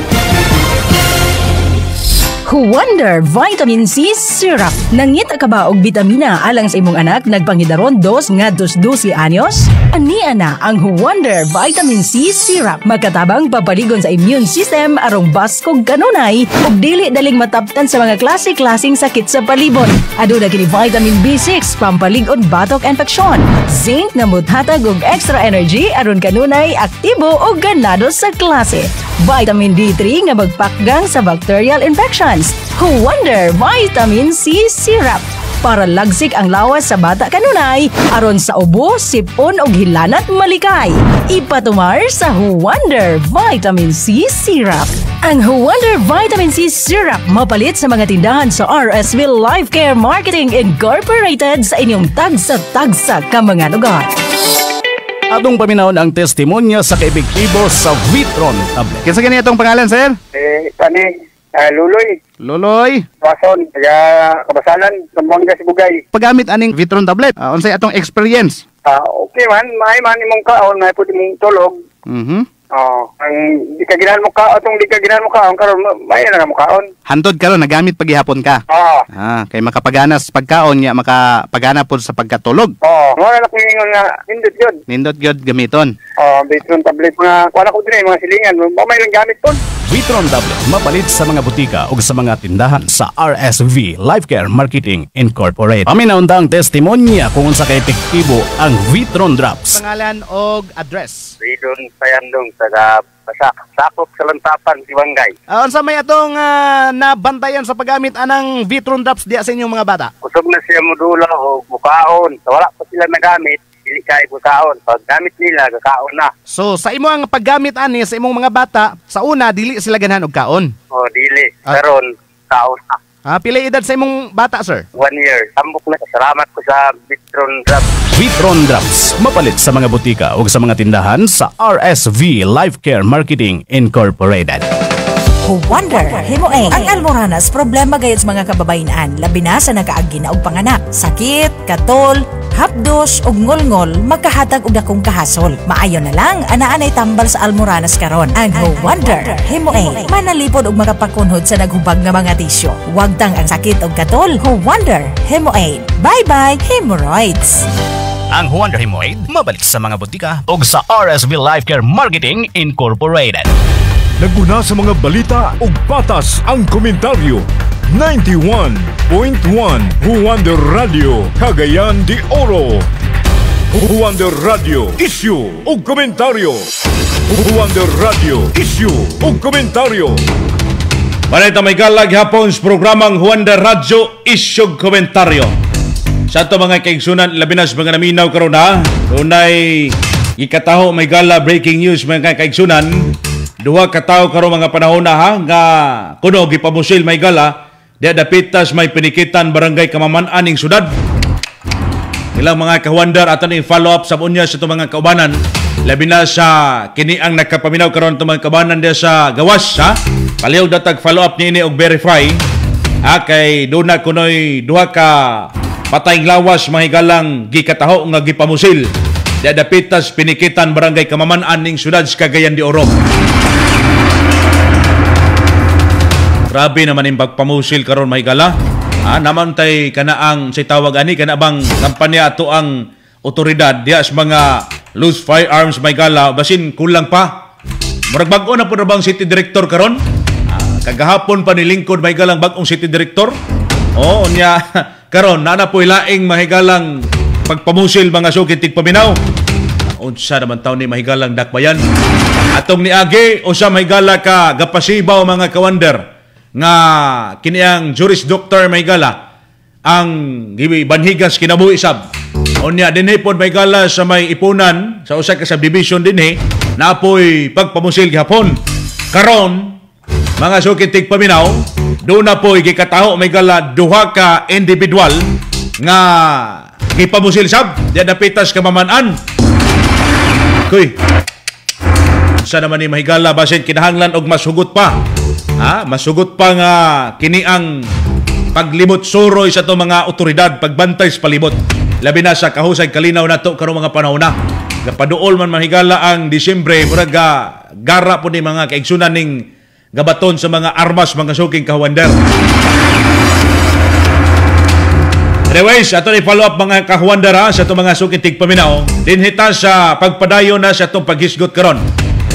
Wonder Vitamin C Syrup. Nangita ka ba og bitamina alang sa imong anak nagpanghidaron 2 nga 12 anyos? Ania na ang Wonder Vitamin C Syrup. Magkatabang papaligon sa immune system arong baskog kanunay ug dili daling mataptan sa mga klase-klaseng sakit sa palibot. Aduna kini vitamin B6 pampaligon batok infeksyon. Zinc nga muthatag og extra energy aron kanunay aktibo ug ganado sa klase. Vitamin D3 nga magpakgang sa bacterial infections. Wonder Vitamin C Syrup para lagsik ang lawas sa bata kanunay aron sa ubo, sipon ug hilanat malikay. Ipatumar sa Wonder Vitamin C Syrup. Ang Wonder Vitamin C Syrup mapalit sa mga tindahan sa RSV Life Care Marketing Incorporated sa inyong tagsa-tagsa ka mga lugar. Atong paminahon ang testimonya sa kaepektibo sa Vitron tablet. Kinsa kini atong pangalan, sir? Luloy. Luloy. Wason, kaya kabasalan, Zamboanga, Sibugay. Paggamit aning Vitron tablet, unsay atong experience? Okay man, may man imong kaon, may pud imong tulog. Ang di ka ginahan mo ka, atong di ka ginahan mo kaon, karon may na mo kaon. Hantod karon nagamit paghihapon ka. Kay makapaganas pagkaon nya makapagana pod sa pagkatulog. Mo na ko ingon nga nindot gyud. Nindot gyud gamiton. Vitron tablet nga wala ko dinay mga silingan, may lang gamit pod. Vitron tablet mapalit sa mga butika o sa mga tindahan sa RSV Life Care Marketing Incorporated. Paminahon ang testimonya kung unsa kay epektibo ang Vitron Drops. Pangalan og address. Ridon Sayandong sa sakop sa Lantapan, Sibangay. Unsa may atong nabantayan sa paggamit anang Vitron Drops diya sa inyong mga bata? Kusog na siya modula o bukaon. Wala pa sila nagamit. Dili kay bukaon. Pag gamit nila, kakaon na. So, sa imong paggamit ani sa imong mga bata, sa una, dili sila ganahan og kaon? Dili. Karon kaon na. Pila edad sa imong bata, sir? 1 year. Tambok na. Salamat ko sa Vitron Drops. Vitron Drops. Mapalit sa mga butika o sa mga tindahan sa RSV Life Care Marketing Incorporated. Wonder Himoeng. Ang Almoranas problema gayud sa mga kababayan, labi na sa nakaagi na og panganak. Sakit, katol, hapdos ug ngolngol magkahatag og dakong kahasol. Maayo na lang ana-anay tambal sa Almoranas karon. Ang Wonder Himoeng manalipod og makapakunhod sa naghubag nga mga tisyo. Wag tang ang sakit og katol. Wonder Himoeng. Bye-bye hemorrhoids. Ang Wonder Himoid mabalik sa mga butika o sa RSV Life Care Marketing Incorporated. Naguna sa mga balita ug patas ang komentaryo. 91.1 Wonder Radio Cagayan de Oro. Wonder Radio Issue ug komentaryo. Wonder Radio Issue ug komentaryo. Manita may galag hapon sa programang Wonder Radio Issue ug komentaryo. Sa ato mga kaigsunan, labinas mga naminaw karon na. Unay ikataho may gala breaking news mga kaigsunan. duha ka tawo karon mga panahon na ha nga kuno gipamusil may gala diya dapitas may pinikitan barangay Kamaman-an ning syudad. Ilang mga kahuandar aton ing follow up sa unya sa itong mga kaubanan labi na sa kini ang nakapaminaw karon itong mga kaubanan diya sa gawas ha. Palihog datag follow up niini og verify kay doon na kunoy duha ka patayng lawas mahigalang gikataho nga gipamusil diya dapitas pinikitan barangay Kamaman-an ning syudad sa Cagayan de Oro. Grabe naman yung pagpamusil karon mahigala. Naman tay kanaang si tawag ani kana bang kampanya ato ang otoridad diya sa mga loose firearms mahigala basin kulang pa. Murag bag-o na po na bang city director karon? Kagahapon pa ni Lingkod mahigalang bag-ong city director. Nya karon na po ilaing mahigalang pagpamusil mga sukit tigpaminaw. Unsa naman taon ni mahigalang dakbayan. Atong niagi o sa mahigala ka gapasibaw mga kawander nga kiniang juris doctor mahigala ang banhigas kinabuhi sab. Unya dinhi pod mahigala sa may ipunan sa usa ka subdivision dinhi napoy pagpamusil gihapon. Karon mga sukit tigpaminaw do na poy gikataho mahigala duha ka individual nga gipamusil sab diya dapitas Kamaman-an. Kuy sa naman ni mahigala basin kinahanglan og masugot pa. Masugot pa nga kini ang paglimot suroy sa to mga otoridad pagbantay sa palibot. Labi na sa kahusay kalinaw nato karong mga panahon na. Gapaduol man mahigala ang Disyembre murag gara po ni mga kaigsunan ning gabaton sa mga armas mga suking kahuander. Anyways, ato ni follow up mga kahuander sa to mga suking tigpaminaw. Dinhita sa pagpadayon na sa tong paghisgot karon.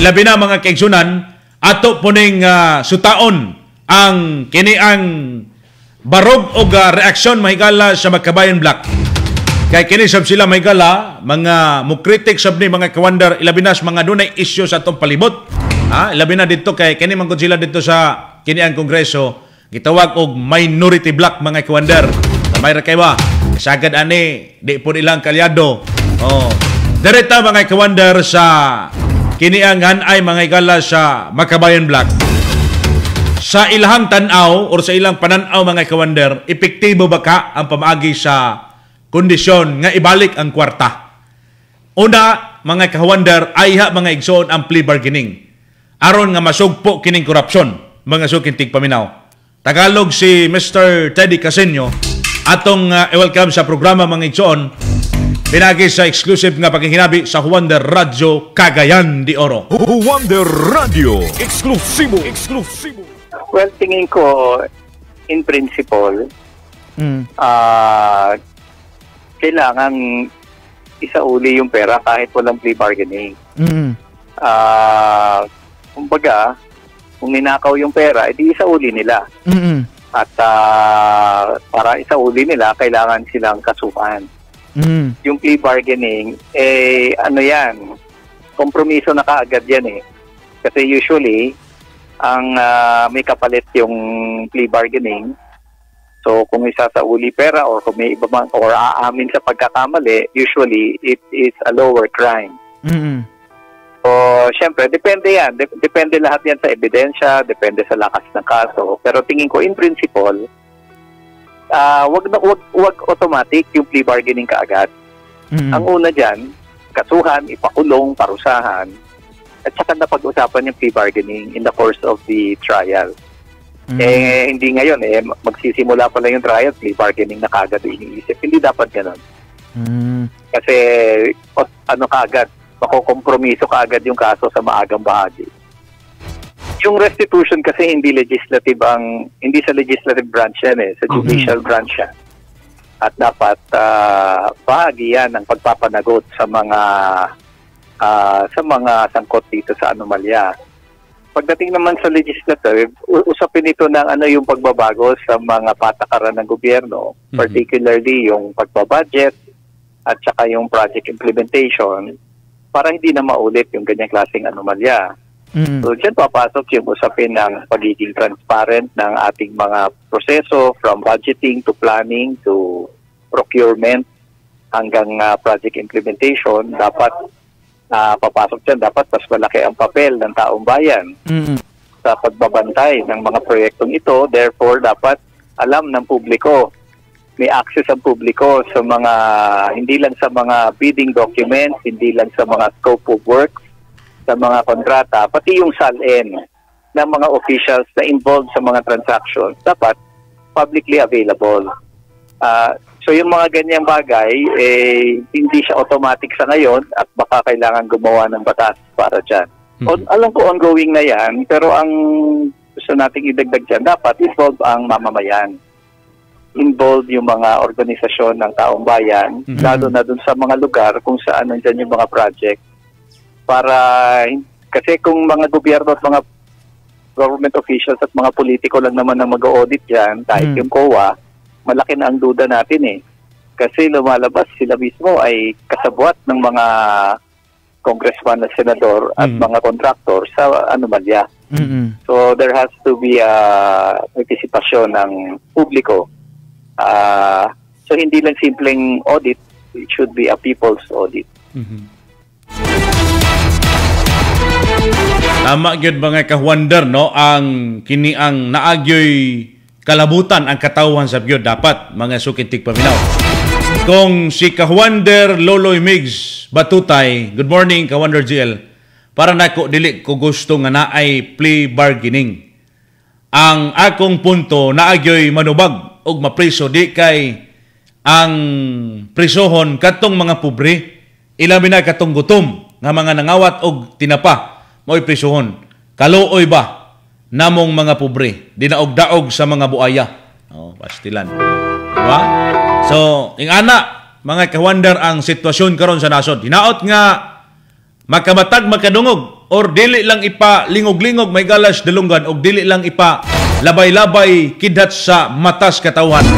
Labi na mga kaigsunan ato po ning sutaon ang kini ang barog o reaksyon mahigala sa Magkabayan Black. Kay kini sab sila mahigala mga mukritik sab ni mga kawander ilabi na sa mga dunay isyu sa atong palibot. Ilabi na dito kay kini man sila dito sa kini ang Kongreso gitawag og minority black mga kawander. May ra kay ba sagad ani di po ilang kalyado. Direta mga kawander sa kini ang hanay mga igala sa Magkabayan Black. Sa ilahang tanaw or sa ilang pananaw mga kawander, epektibo ba ka ang pamaagi sa kondisyon nga ibalik ang kwarta? Una, mga kawander, ayha mga igsoon ang plea bargaining. Aron nga masugpo kining korupsyon, mga suking tigpaminaw. Tagalog si Mr. Teddy Casenyo, atong welcome sa programa mga igsoon, pinagi sa exclusive nga pakinginabi sa Huwander Radio Cagayan de Oro. Huwander Radio, eksklusibo. Well, tingin ko, in principle, kailangan isauli yung pera kahit walang plea bargaining. Kumbaga, kung ninakaw yung pera, edi isauli nila. At para isauli nila, kailangan silang kasuhan. Yung plea bargaining, ano yan, kompromiso na kaagad yan Kasi usually, ang may kapalit yung plea bargaining. So, kung isasauli pera or kung may iba man, or aamin sa pagkakamali, usually, it is a lower crime. So, syempre, depende yan. Depende lahat yan sa ebidensya, depende sa lakas ng kaso. Pero tingin ko, in principle, wag automatic yung plea bargaining kaagad. Ang una dyan, kasuhan, ipakulong, parusahan, at saka na pag-usapan yung plea bargaining in the course of the trial. Hindi ngayon, magsisimula pa lang yung trial, plea bargaining na kaagad iniisip. Hindi dapat ganun. Kasi, kaagad, makukompromiso kaagad yung kaso sa maagang bahagi. Yung restitution kasi hindi sa legislative branch yan sa judicial branch yan. At dapat bahagi yan ng pagpapanagot sa mga sangkot dito sa anomalya. Pagdating naman sa legislative, usapin ito ng yung pagbabago sa mga patakaran ng gobyerno, particularly yung pagbabudget at saka yung project implementation para hindi na maulit yung ganyang klaseng anomalya. So, dyan papasok yung usapin ng pagiging transparent ng ating mga proseso from budgeting to planning to procurement hanggang project implementation. Dapat papasok dyan, dapat mas malaki ang papel ng taong bayan sa pagbabantay ng mga proyektong ito. Therefore, dapat alam ng publiko, may access ang publiko sa mga, hindi lang sa mga bidding documents, hindi lang sa mga scope of work, sa mga kontrata, pati yung SALN ng mga officials na involved sa mga transactions, dapat publicly available. So yung mga ganyang bagay, hindi siya automatic sa ngayon at baka kailangan gumawa ng batas para dyan. Alam ko ongoing na yan, pero ang gusto nating idagdag dyan, dapat involve ang mamamayan. Involve yung mga organisasyon ng taong bayan, lalo na dun sa mga lugar kung saan nandyan yung mga project. Para, kasi kung mga gobyerno at mga government officials at mga politiko lang naman ang mag-audit dyan, kahit yung COA, malaki na ang duda natin eh. Kasi lumalabas sila mismo ay kasabwat ng mga congressman at senador at mga contractor sa anomalya. So there has to be participasyon ng publiko. So hindi lang simpleng audit, it should be a people's audit. Tama gyud mga ka-wonder, no, ang kini ang naagyoy kalabutan ang katawan sa gyud dapat mga sukintig paminaw. Kung si ka-wonder Loloy Migs Batutay, good morning ka-wonder GL. Para nako dili ko gusto nga naay plea bargaining. Ang akong punto naagyoy manubag og mapriso di kay ang prisohon katong mga pobre, ilabi na katong gutom nga mga nangawat og tinapa mo'y prisuhon. Kaluoy ba namong mga pobre, dinaog-daog sa mga buaya? Pastilan. Diba? So, ingana, mga ka-wonder ang sitwasyon karon sa nasod. Hinaot nga, makamatag, makadungog, or dili lang ipa lingog-lingog may galas dalunggan, o dili lang ipa labay-labay kidat sa matas katawan.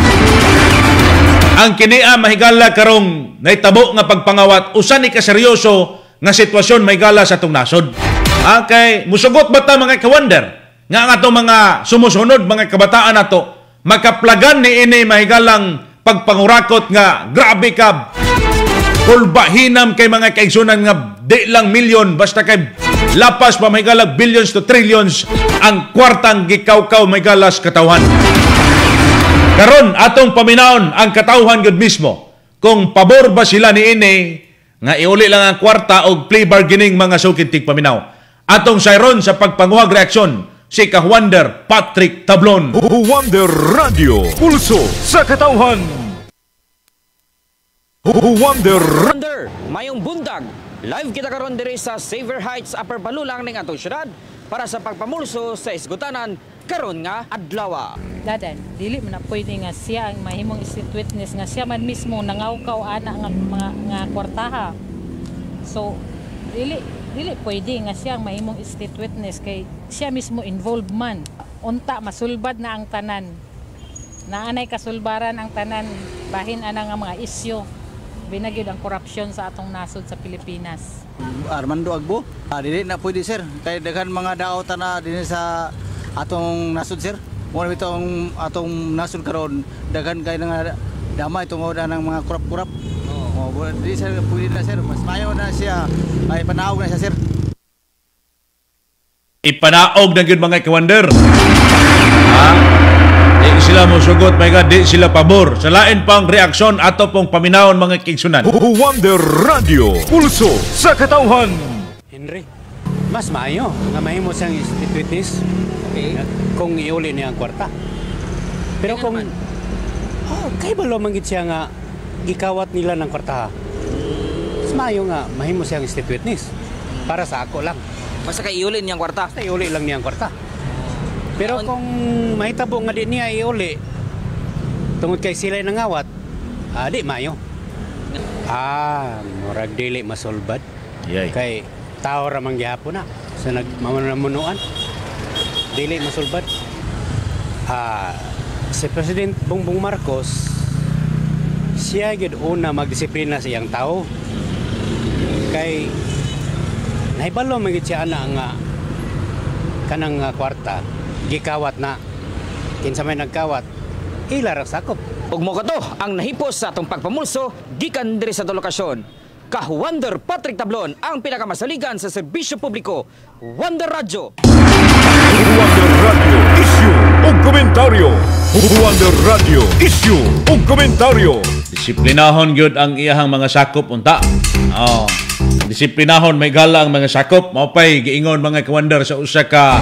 Ang kinia mahigala karong naitabo nga pagpangawat, usan ni kaseryoso nga sitwasyon may gala sa itong nasod. Okay, musugot ba ta mga ka-wonder nga ang atong mga sumusunod, mga kabataan nato, makaplagan ni ini mahigalang pagpangurakot nga grabe ka kulbahinam kay mga kaigsunan nga di lang milyon, basta kay lapas pa mahigalang billions to trillions ang kwartang gikaw-kaw mahigalas katawhan. Karon atong paminaon ang katawhan gud mismo kung pabor ba sila ni ini nga iuli lang ang kwarta og plea bargaining mga sukintig paminaw. Atong sayron sa pagpanguhag reaksyon si ka-wonder Patrick Tablon. Wonder Radio, pulso sa katawhan. Wonder mayong bundag. Live kita karon diri sa Xavier Heights, Upper Balulang ning atong syudad para sa pagpamulso sa isgutanan karon nga adlaw. Dadan, dili man na pwede nga siya ang mahimong street witness nga siya man mismo nangawkaw ana nga mga nga kwartaha. So dili pwede nga siya ang mahimong street witness kay siya mismo involved man. Unta masulbad na ang tanan. Naanay kasulbaran ang tanan bahin ana nga mga isyu. Binagyod ang korupsyon sa atong nasod sa Pilipinas. Armando Agbo, dili na pwede sir. Kay daghan mga daot na dinhi sa atong nasod sir. Mo bitong atong nasod karon daghan kay nga damay tungod ng mga kurap-kurap. Di sir pwede na sir. Mas mayo na siya. Ay panaog na siya sir. Ipanaog na gyud mga ka-wonder. Di sila mo sugot, my God, di sila pabor. Sa lain pang reaksyon ato pong paminawon mga kigsunan. Wonder Radio, pulso sa katawhan. Henry, mas maayo nga mahimo siyang street witness. Okay. Kung iuli niya ang kwarta. Pero kung kay balo manggid siya nga gikawat nila ng kwarta. Mas maayo nga mahimo siyang street witness. Para sa ako lang. Basta kay iuli niya ang kwarta. Basta iuli lang niya ang kwarta. Pero kung mahitabo nga di niya iuli tungod kay sila nangawat, di maayo. Murag dili masulbad. Kay tao ra man gyapon na sa nagmamanuan. Dili masulbad. Si President Bongbong Marcos siya gid una magdisiplina sa iyang tao. Kay nahibalo man gid siya ana nga kanang kwarta gikawat na kinsa may nagkawat ila ra sakop. Ug mo kato ang nahipos sa atong pagpamulso gikan diri sa lokasyon. Ka-Wonder Patrick Tablon ang pinakamasaligan sa serbisyo publiko, Wonder Radyo. Wonder Radio Issue o Komentaryo. Wonder Radio Issue o Komentaryo. Disiplinahon gyud ang iyahang mga sakop unta. Disiplinahon may gala ang mga sakop. Maupay giingon mga ka-Wonder sa usa ka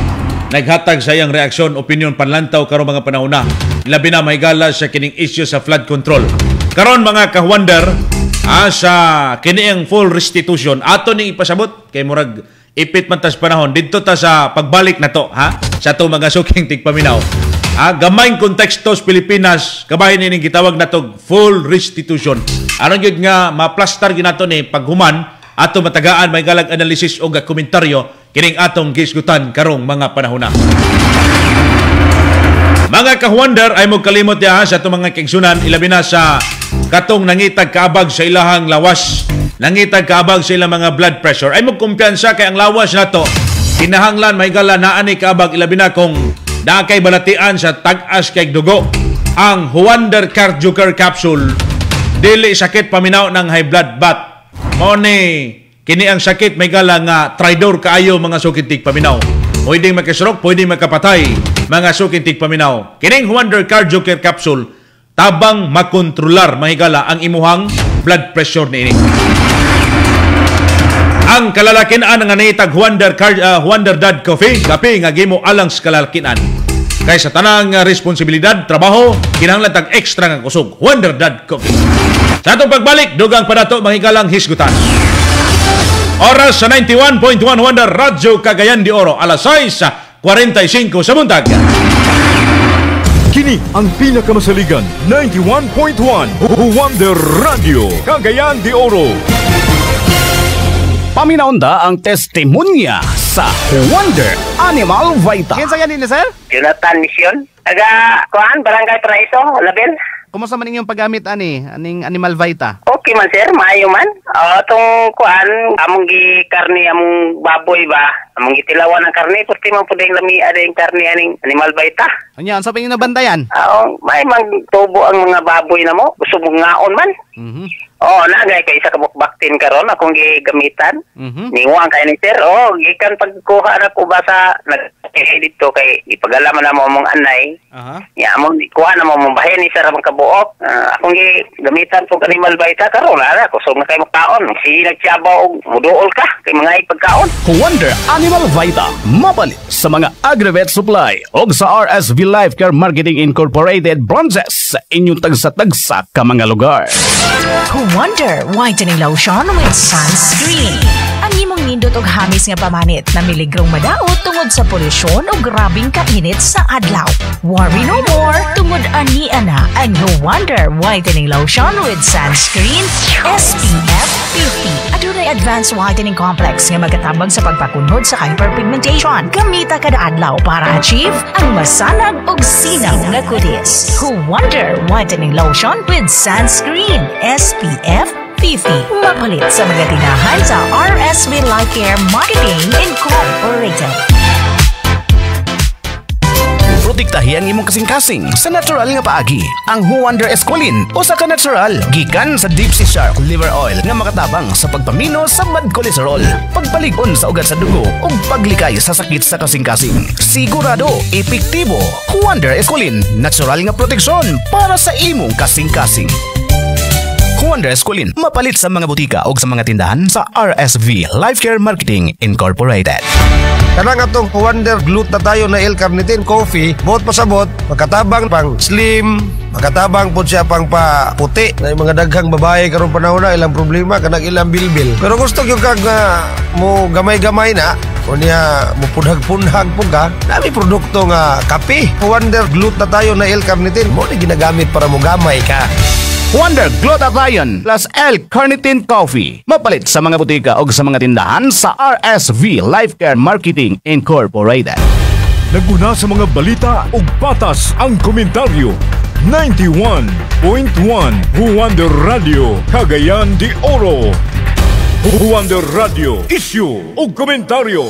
naghatag sa iyang reaksyon, opinion, panlantaw karong mga panahona. Labi na may gala sa kining issue sa flood control. Karon mga ka-Wonder, sa kiniang full restitution ato ning ipasabot kay murag ipit man tas panahon didto ta sa pagbalik na to sa to mga suking tigpaminaw. Gamayng konteksto sa Pilipinas kabahin ning gitawag natog full restitution. Aron gyud nga maplastar ginato ni paghuman ato matagaan may galag analysis o komentaryo kining atong gisgutan karong mga panahon na. Mga ka-Wonder ay mo kalimot sa itong mga kigsunan, ilabi na sa katong nangitag kaabag sa ilahang lawas, nangitag kaabag sa ilang mga blood pressure. Ay mo kumpiyansa kay ang lawas na to, kinahanglan may gala na ani kaabag, ilabi na kung nakay balatian sa tag-as kay dugo. Ang Wonder Cardiocare Capsule, dili sakit paminaw ng high blood bat. Mao ni kini ang sakit may gala nga traidor kaayo mga sukitig paminaw. Pwedeng makastroke, pwedeng makapatay mga sukintig paminaw. Kining Wonder Cardiocare Capsule tabang makontrolar mahigala ang imuhang blood pressure niini. Ang kalalakinan nga naitag Wonder Dad Coffee, kape nga gimo alang sa kalalakinan. Kay sa tanang responsibilidad, trabaho, kinahanglan tag extra nga kusog. Wonder Dad Coffee. Sa atong pagbalik, dugang padato mahigalang hisgutan. Oras sa 91.1 Wonder Radyo Cagayan de Oro, alas 6:45 sa buntag. Kini ang pinakamasaligan 91.1 Wonder Radio Cagayan de Oro. Paminaunda ang testimonya sa Wonder Animal Vita. Kinsa yan nila, sir? Jonathan Mission. Taga Kuan, Barangay Paraiso, Label. Kumusta man inyong paggamit aning Animal Vita? Okay man sir, maayo man. Tong Kuan, among karne among baboy ba? Among gitilawan ng karne, pati man puding lami ading karne aning Animal Vita. Anya, sa pangin nabantayan? May magtubo ang mga baboy na mo. Gusto mo ngaon man. Nagay kay isa kabuk baktin karon akong gigamitan. Ninguang kay ni sir. Gikan pagkuha na ko ba sa dito kay ipagalaman na mo mong anay. Ya mo kuha na mo mong bahin ni sir ang kabuok. Akong gigamitan ko Animal Vita karon ara ko so na kay makaon. Si nagtiabaw og muduol ka kay mga ipagkaon. Wonder Animal Vita mapalit sa mga aggregate supply o sa RSV Life Care Marketing Incorporated branches sa inyong tagsa-tagsa ka mga lugar. Wonder Whitening Lotion with Sunscreen. Ang imong nindot og hamis nga pamanit na miligrong madaot tungod sa polusyon o grabing kainit sa adlaw. Worry no more tungod ania na ang Wonder Whitening Lotion with Sunscreen SPF 50. Adunay advanced whitening complex nga magatabang sa pagpakunhod sa hyperpigmentation. Gamita kada adlaw para achieve ang masanag og sinaw nga kutis. Wonder Whitening Lotion with Sunscreen SPF 50. Mapalit sa mga tinahan sa RSV Life Care Marketing Incorporated. Protektahi ang imong kasing-kasing sa natural nga paagi. Ang Wonder Esqualin o sa ka-natural gikan sa Deep Sea Shark Liver Oil nga makatabang sa pagpamino sa bad cholesterol, pagpaligon sa ugat sa dugo ug paglikay sa sakit sa kasing-kasing. Sigurado, epektibo. Wonder Esqualin, natural nga proteksyon para sa imong kasing-kasing. Wonder Esqualin, mapalit sa mga butika o sa mga tindahan sa RSV Life Care Marketing Incorporated. Kanang atong Wonder Glutathione na L-carnitine coffee, buot pasabot, makatabang pang slim, makatabang po siya pang paputi. Na yung mga daghang babae karong panahon na ilang problema, kanang ilang bilbil. Pero gusto yung kag mo gamay-gamay na, o niya mo punhag-punhag po ka, nami produkto nga kape. Wonder Glutathione na L-carnitine, mo na ginagamit para mo gamay ka. Wonder Glutathione plus L-carnitine coffee. Mapalit sa mga butika o sa mga tindahan sa RSV Life Care Marketing Incorporated. Naguna sa mga balita ug patas ang komentaryo. 91.1 Wonder Radio Cagayan de Oro. Wonder Radio Issue o Komentaryo.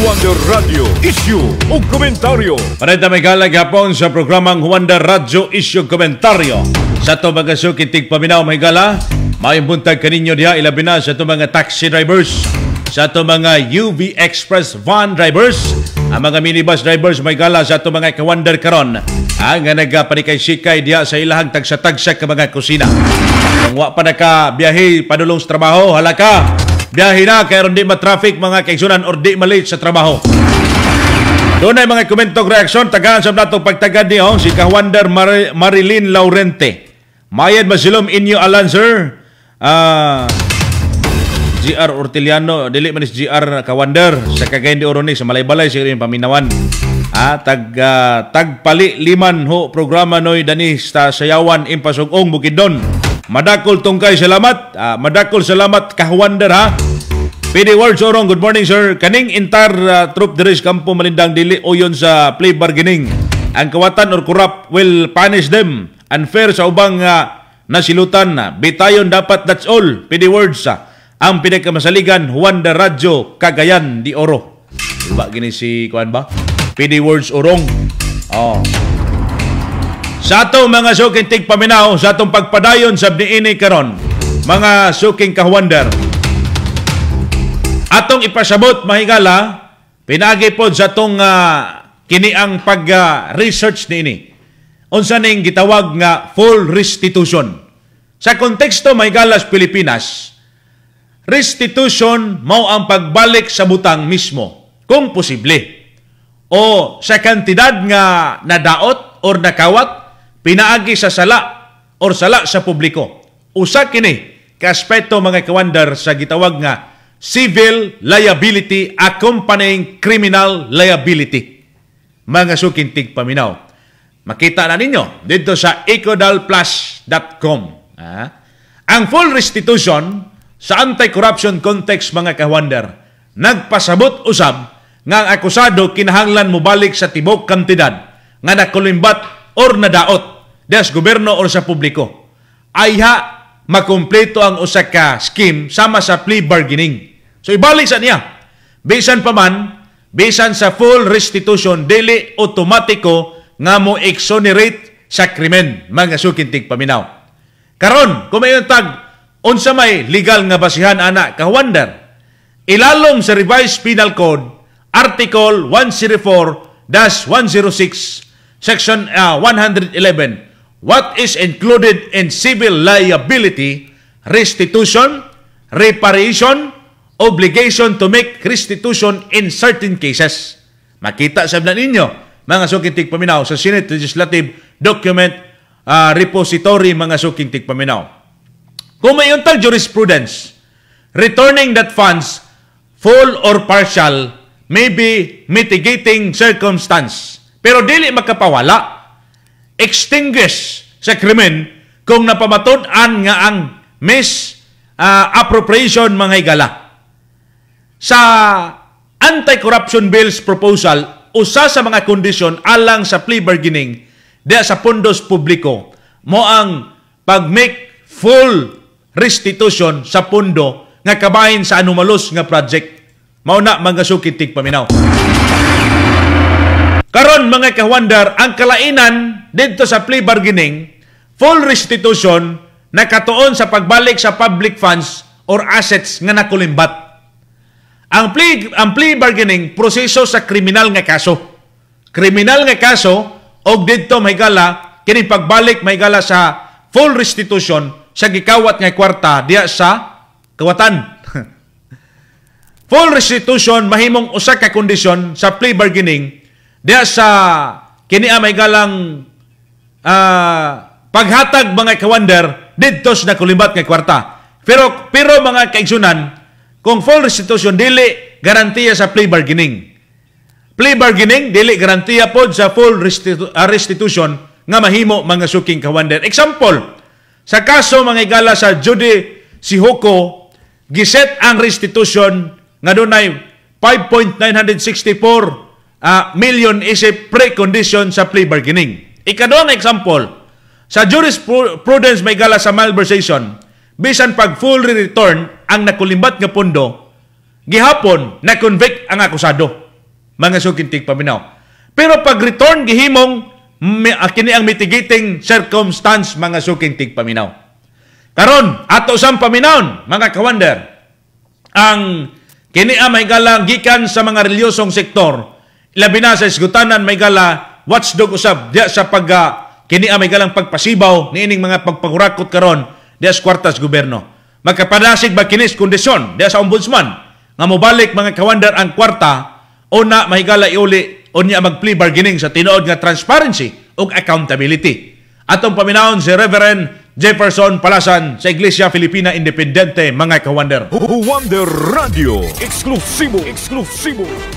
Wonder Radio Issue o Komentaryo. Panay may galag hapon sa programang Wonder Radio Issue Komentaryo. Sa to bagasyo kitig paminaw may gala, May buntag kaninyo diha ilabi na sa itong mga taxi drivers, sa itong mga UV Express van drivers, ang mga minibus drivers may gala sa itong mga kawander karon ang nagpanikay-sikay diha sa ilahang tagsa-tagsa ka mga kusina. Kung wa pa naka-biyahe padulong sa trabaho, halaka biyahe na kaya ron di ma-traffic mga kaigsunan or di malate sa trabaho. Doon ay mga komentong reaksyon, tagaan sa natong pagtagad niyo, si Kawander Marilyn Laurente. Mayad masilom inyo alan, sir. GR Orteliano, dili man is GR Kawander, sa Cagayan de Oro ni, sa Malay-Balay, sa iyong paminawan. Tagpali liman ho, programa noy dani sa Sayawan, Impasugong, Bukidnon. Madakol tungkay, salamat. Madakol salamat, Kawander, ha. PD Words Orong, good morning sir. Kaning entire troop diri sa Kampo Malindang dili oyon sa plea bargaining. Ang kawatan or corrupt will punish them. Unfair sa ubang nasilutan. Bitayon dapat, that's all. PD Words ang pinakamasaligan Juan de Radyo, Cagayan de Oro. Diba gini si kuan ba? PD Words Orong. Sa atong mga suking tigpaminaw, sa atong pagpadayon sa niini karon, mga suking kahuander, atong ipasabot mahigala, pinagi pod sa atong kini ang pag-research niini. Unsa ning gitawag nga full restitution. Sa konteksto mahigala sa Pilipinas, restitution mao ang pagbalik sa butang mismo kung posible. O sa kantidad nga nadaot or nakawat pinaagi sa sala or sala sa publiko. Usa kini ka aspeto mga kawander sa gitawag nga civil liability accompanying criminal liability. Mga sukintig paminaw. Makita na ninyo dito sa ecodalplus.com. Ang full restitution sa anti-corruption context mga kawander, nagpasabot usab nga ang akusado kinahanglan mobalik sa tibok kantidad nga nakulimbat or nadaot des gobyerno or sa publiko. Ayha makumpleto ang usa ka scheme sama sa plea bargaining. So ibalik sa niya. Bisan pa man, bisan sa full restitution, dili otomatiko nga mo exonerate sa krimen, mga sukintig paminaw. Karon, kung may tag, unsa may legal nga basihan ana kawander, ilalom sa Revised Penal Code, Article 104-106, Section 111, what is included in civil liability, restitution, reparation, obligation to make restitution in certain cases. Makita sa ninyo, mga sukintig paminaw, sa Senate Legislative Document Repository, mga sukintig paminaw. Kung may untag jurisprudence, returning that funds, full or partial, may be mitigating circumstance. Pero dili makapawala, extinguish sa krimen kung napamatud-an nga ang misappropriation mga higala. Sa anti-corruption bills proposal, usa sa mga kondisyon alang sa plea bargaining diya sa pundos publiko mo ang pag-make full restitution sa pundo nga kabahin sa anomalous nga project. Mauna mga sukitig paminaw. Karon mga kawander, ang kalainan dito sa plea bargaining, full restitution nakatuon sa pagbalik sa public funds or assets nga nakulimbat. Ang plea bargaining, proseso sa kriminal nga kaso. Kriminal nga kaso, og dito mahigala, kini pagbalik mahigala sa full restitution sa gikawat nga kwarta diya sa kawatan. Full restitution mahimong usa ka kondisyon sa plea bargaining diya sa kini mahagalang paghatag mga kawander dito sa nakulimbat nga kwarta. Pero mga kaigsunan, kung full restitution, dili garantiya sa plea bargaining. Plea bargaining, dili garantiya pod sa full restitution nga mahimo mga suking kawander. Example, sa kaso mga igala sa Judy Sihoko, giset ang restitution nga dunay 5.964 million isip precondition sa plea bargaining. Ikaduhang example, sa jurisprudence may igala sa malversation, bisan pag full return ang nakulimbat nga pondo, gihapon na convict ang akusado, mga sukintig paminaw. Pero pag return gihimong kini ang mitigating circumstance, mga sukintig paminaw. Karon ato sang paminaon mga kawander ang kini may gala gikan sa mga reliyosong sektor labi na sa isgutanan may gala watchdog usab diya sa pag kini may galang pagpasibaw niining mga pagpagurakot karon diya sa kwartas gobyerno. Magkapadasig ba kinis kondisyon diya sa ombudsman nga mobalik mga kawander ang kwarta o na mahigala iuli o niya mag-plea bargaining sa tinuod nga transparency ug accountability. Atong paminahon si Reverend Jefferson Palasan sa Iglesia Filipina Independente mga kawander. Wonder Radio, eksklusibo.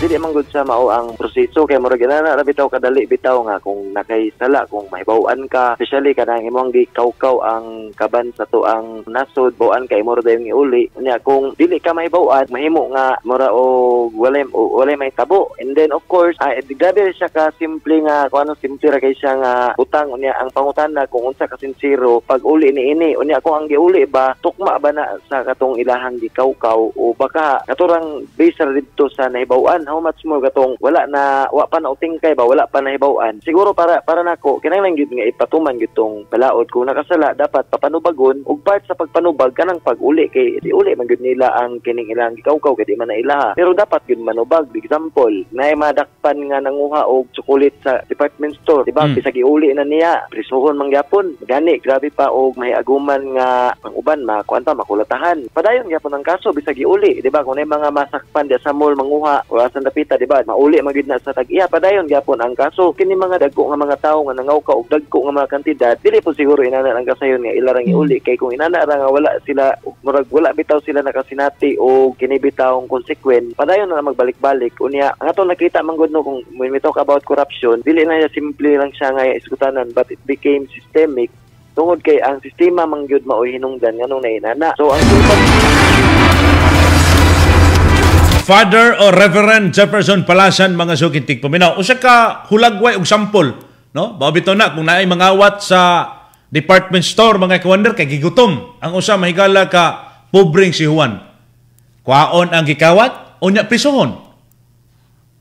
Dili man gud sa mao ang proseso kay murag na bitaw kadali bitaw nga kung nakahisala kung mahibaw-an ka, especially kanang imong gikawkaw ang kaban sa tuang nasod, bawaan kay mura dayong iuli. Nya kung dili ka mahibaw-an, mahimo nga mura o walay may tabo. And then of course, grabe siya ka simple nga kung ano simple ra kay siya nga utang unya ang pangutana kung unsa ka sincero pag uli ini unya kung ang giuli ba tukma ba na sa katong ilahang gikawkaw o baka katurang base dito sa nahibaw-an how much more katong wa pa na utingkay ba wala pa nahibaw-an siguro para nako kinahanglan gyud nga ipatuman gyud tong balaod kung nakasala dapat papanubagon ug part sa pagpanubag kanang pag-uli kay uli man gyud nila ang kining ilang gikawkaw kay di man na ilaha pero dapat gyud manubag. Example naay madakpan nga nanguha og tsukulit sa department store diba bisag iuli na niya prisuhon man gyapon gani grabe pa og may aguman nga ang uban makuanta makulatahan. Padayon gyapon ang kaso bisag iuli, di ba? Kung may mga masakpan diya sa mall manguha o sa dapita, di ba? Mauli magid na sa tag-iya. Padayon gyapon ang kaso. Kini mga dagko nga mga tawo nga nangawka og dagko nga mga kantidad, dili po siguro inana ang kasayon nga ilarang iuli kay kung inana ra nga wala sila murag wala bitaw sila nakasinati o kini bitawng konsekwen. Padayon na magbalik-balik. Unya, ang atong nakita man gud no kung when we talk about corruption, dili na simple lang siya nga iskutanan but it became systemic. Tungod kay ang sistema mangyud maoy hinungdan nganong nainana. So ang Father o Reverend Jefferson Palasan mga sukintig paminaw. Usa ka hulagway og sampol, no? Babito na kung naay mangawat sa department store mga kawander kay gigutom. Ang usa mahigala ka pobreng si Juan. Kwaon ang gikawat unya prisuhon.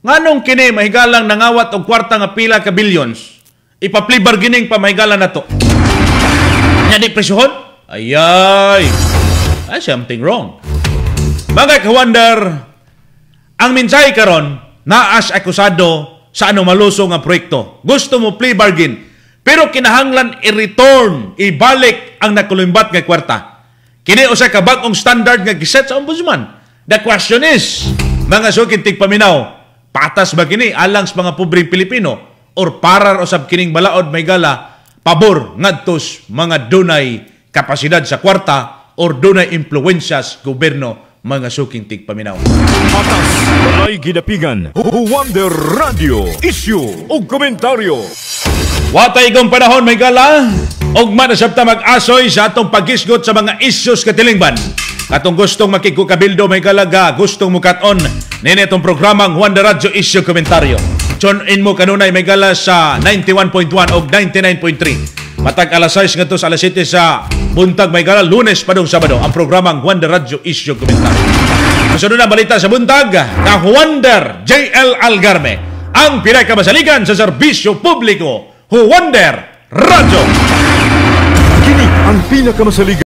Nganong kini mahigalang nangawat og kwarta nga pila ka billions. Ipa-plea bargaining pa mahigala nato. Nya di prisuhon? Ayay! Something wrong. Mga kawander, ang minsay karon naas akusado sa malusong nga proyekto. Gusto mo plea bargain, pero kinahanglan i-return, ibalik ang nakulumbat nga kwarta. Kini usa ka bag-ong standard nga giset sa ombudsman. The question is, mga sukintig paminaw, patas ba kini alang sa mga pobreng Pilipino or para usab kining balaod may gala pabor ngadtos mga dunay kapasidad sa kwarta or dunay impluwensyas gobyerno mga sukintig paminaw. Atas walay gidapigan. Wonder Radio, issue ug komentaryo. Watay kong panahon may gala og manasabta mag-asoy sa atong paghisgot sa mga issues katilingban. Katong gustong makikukabildo may galaga, gustong mukat-on nini itong programang Wonder Radio Issue Komentaryo. Tune in mo kanunay may gala sa 91.1 o 99.3. Matag alas 6 nga to sa alas 7 sa buntag may gala, Lunes padong Sabado ang programang Wonder Radio Issue Komentaryo. Kasunod na balita sa buntag, ka Wonder JL Algarme, ang pinakamasaligan sa serbisyo publiko, Wonder Radio. Kini ang pinakamasaligan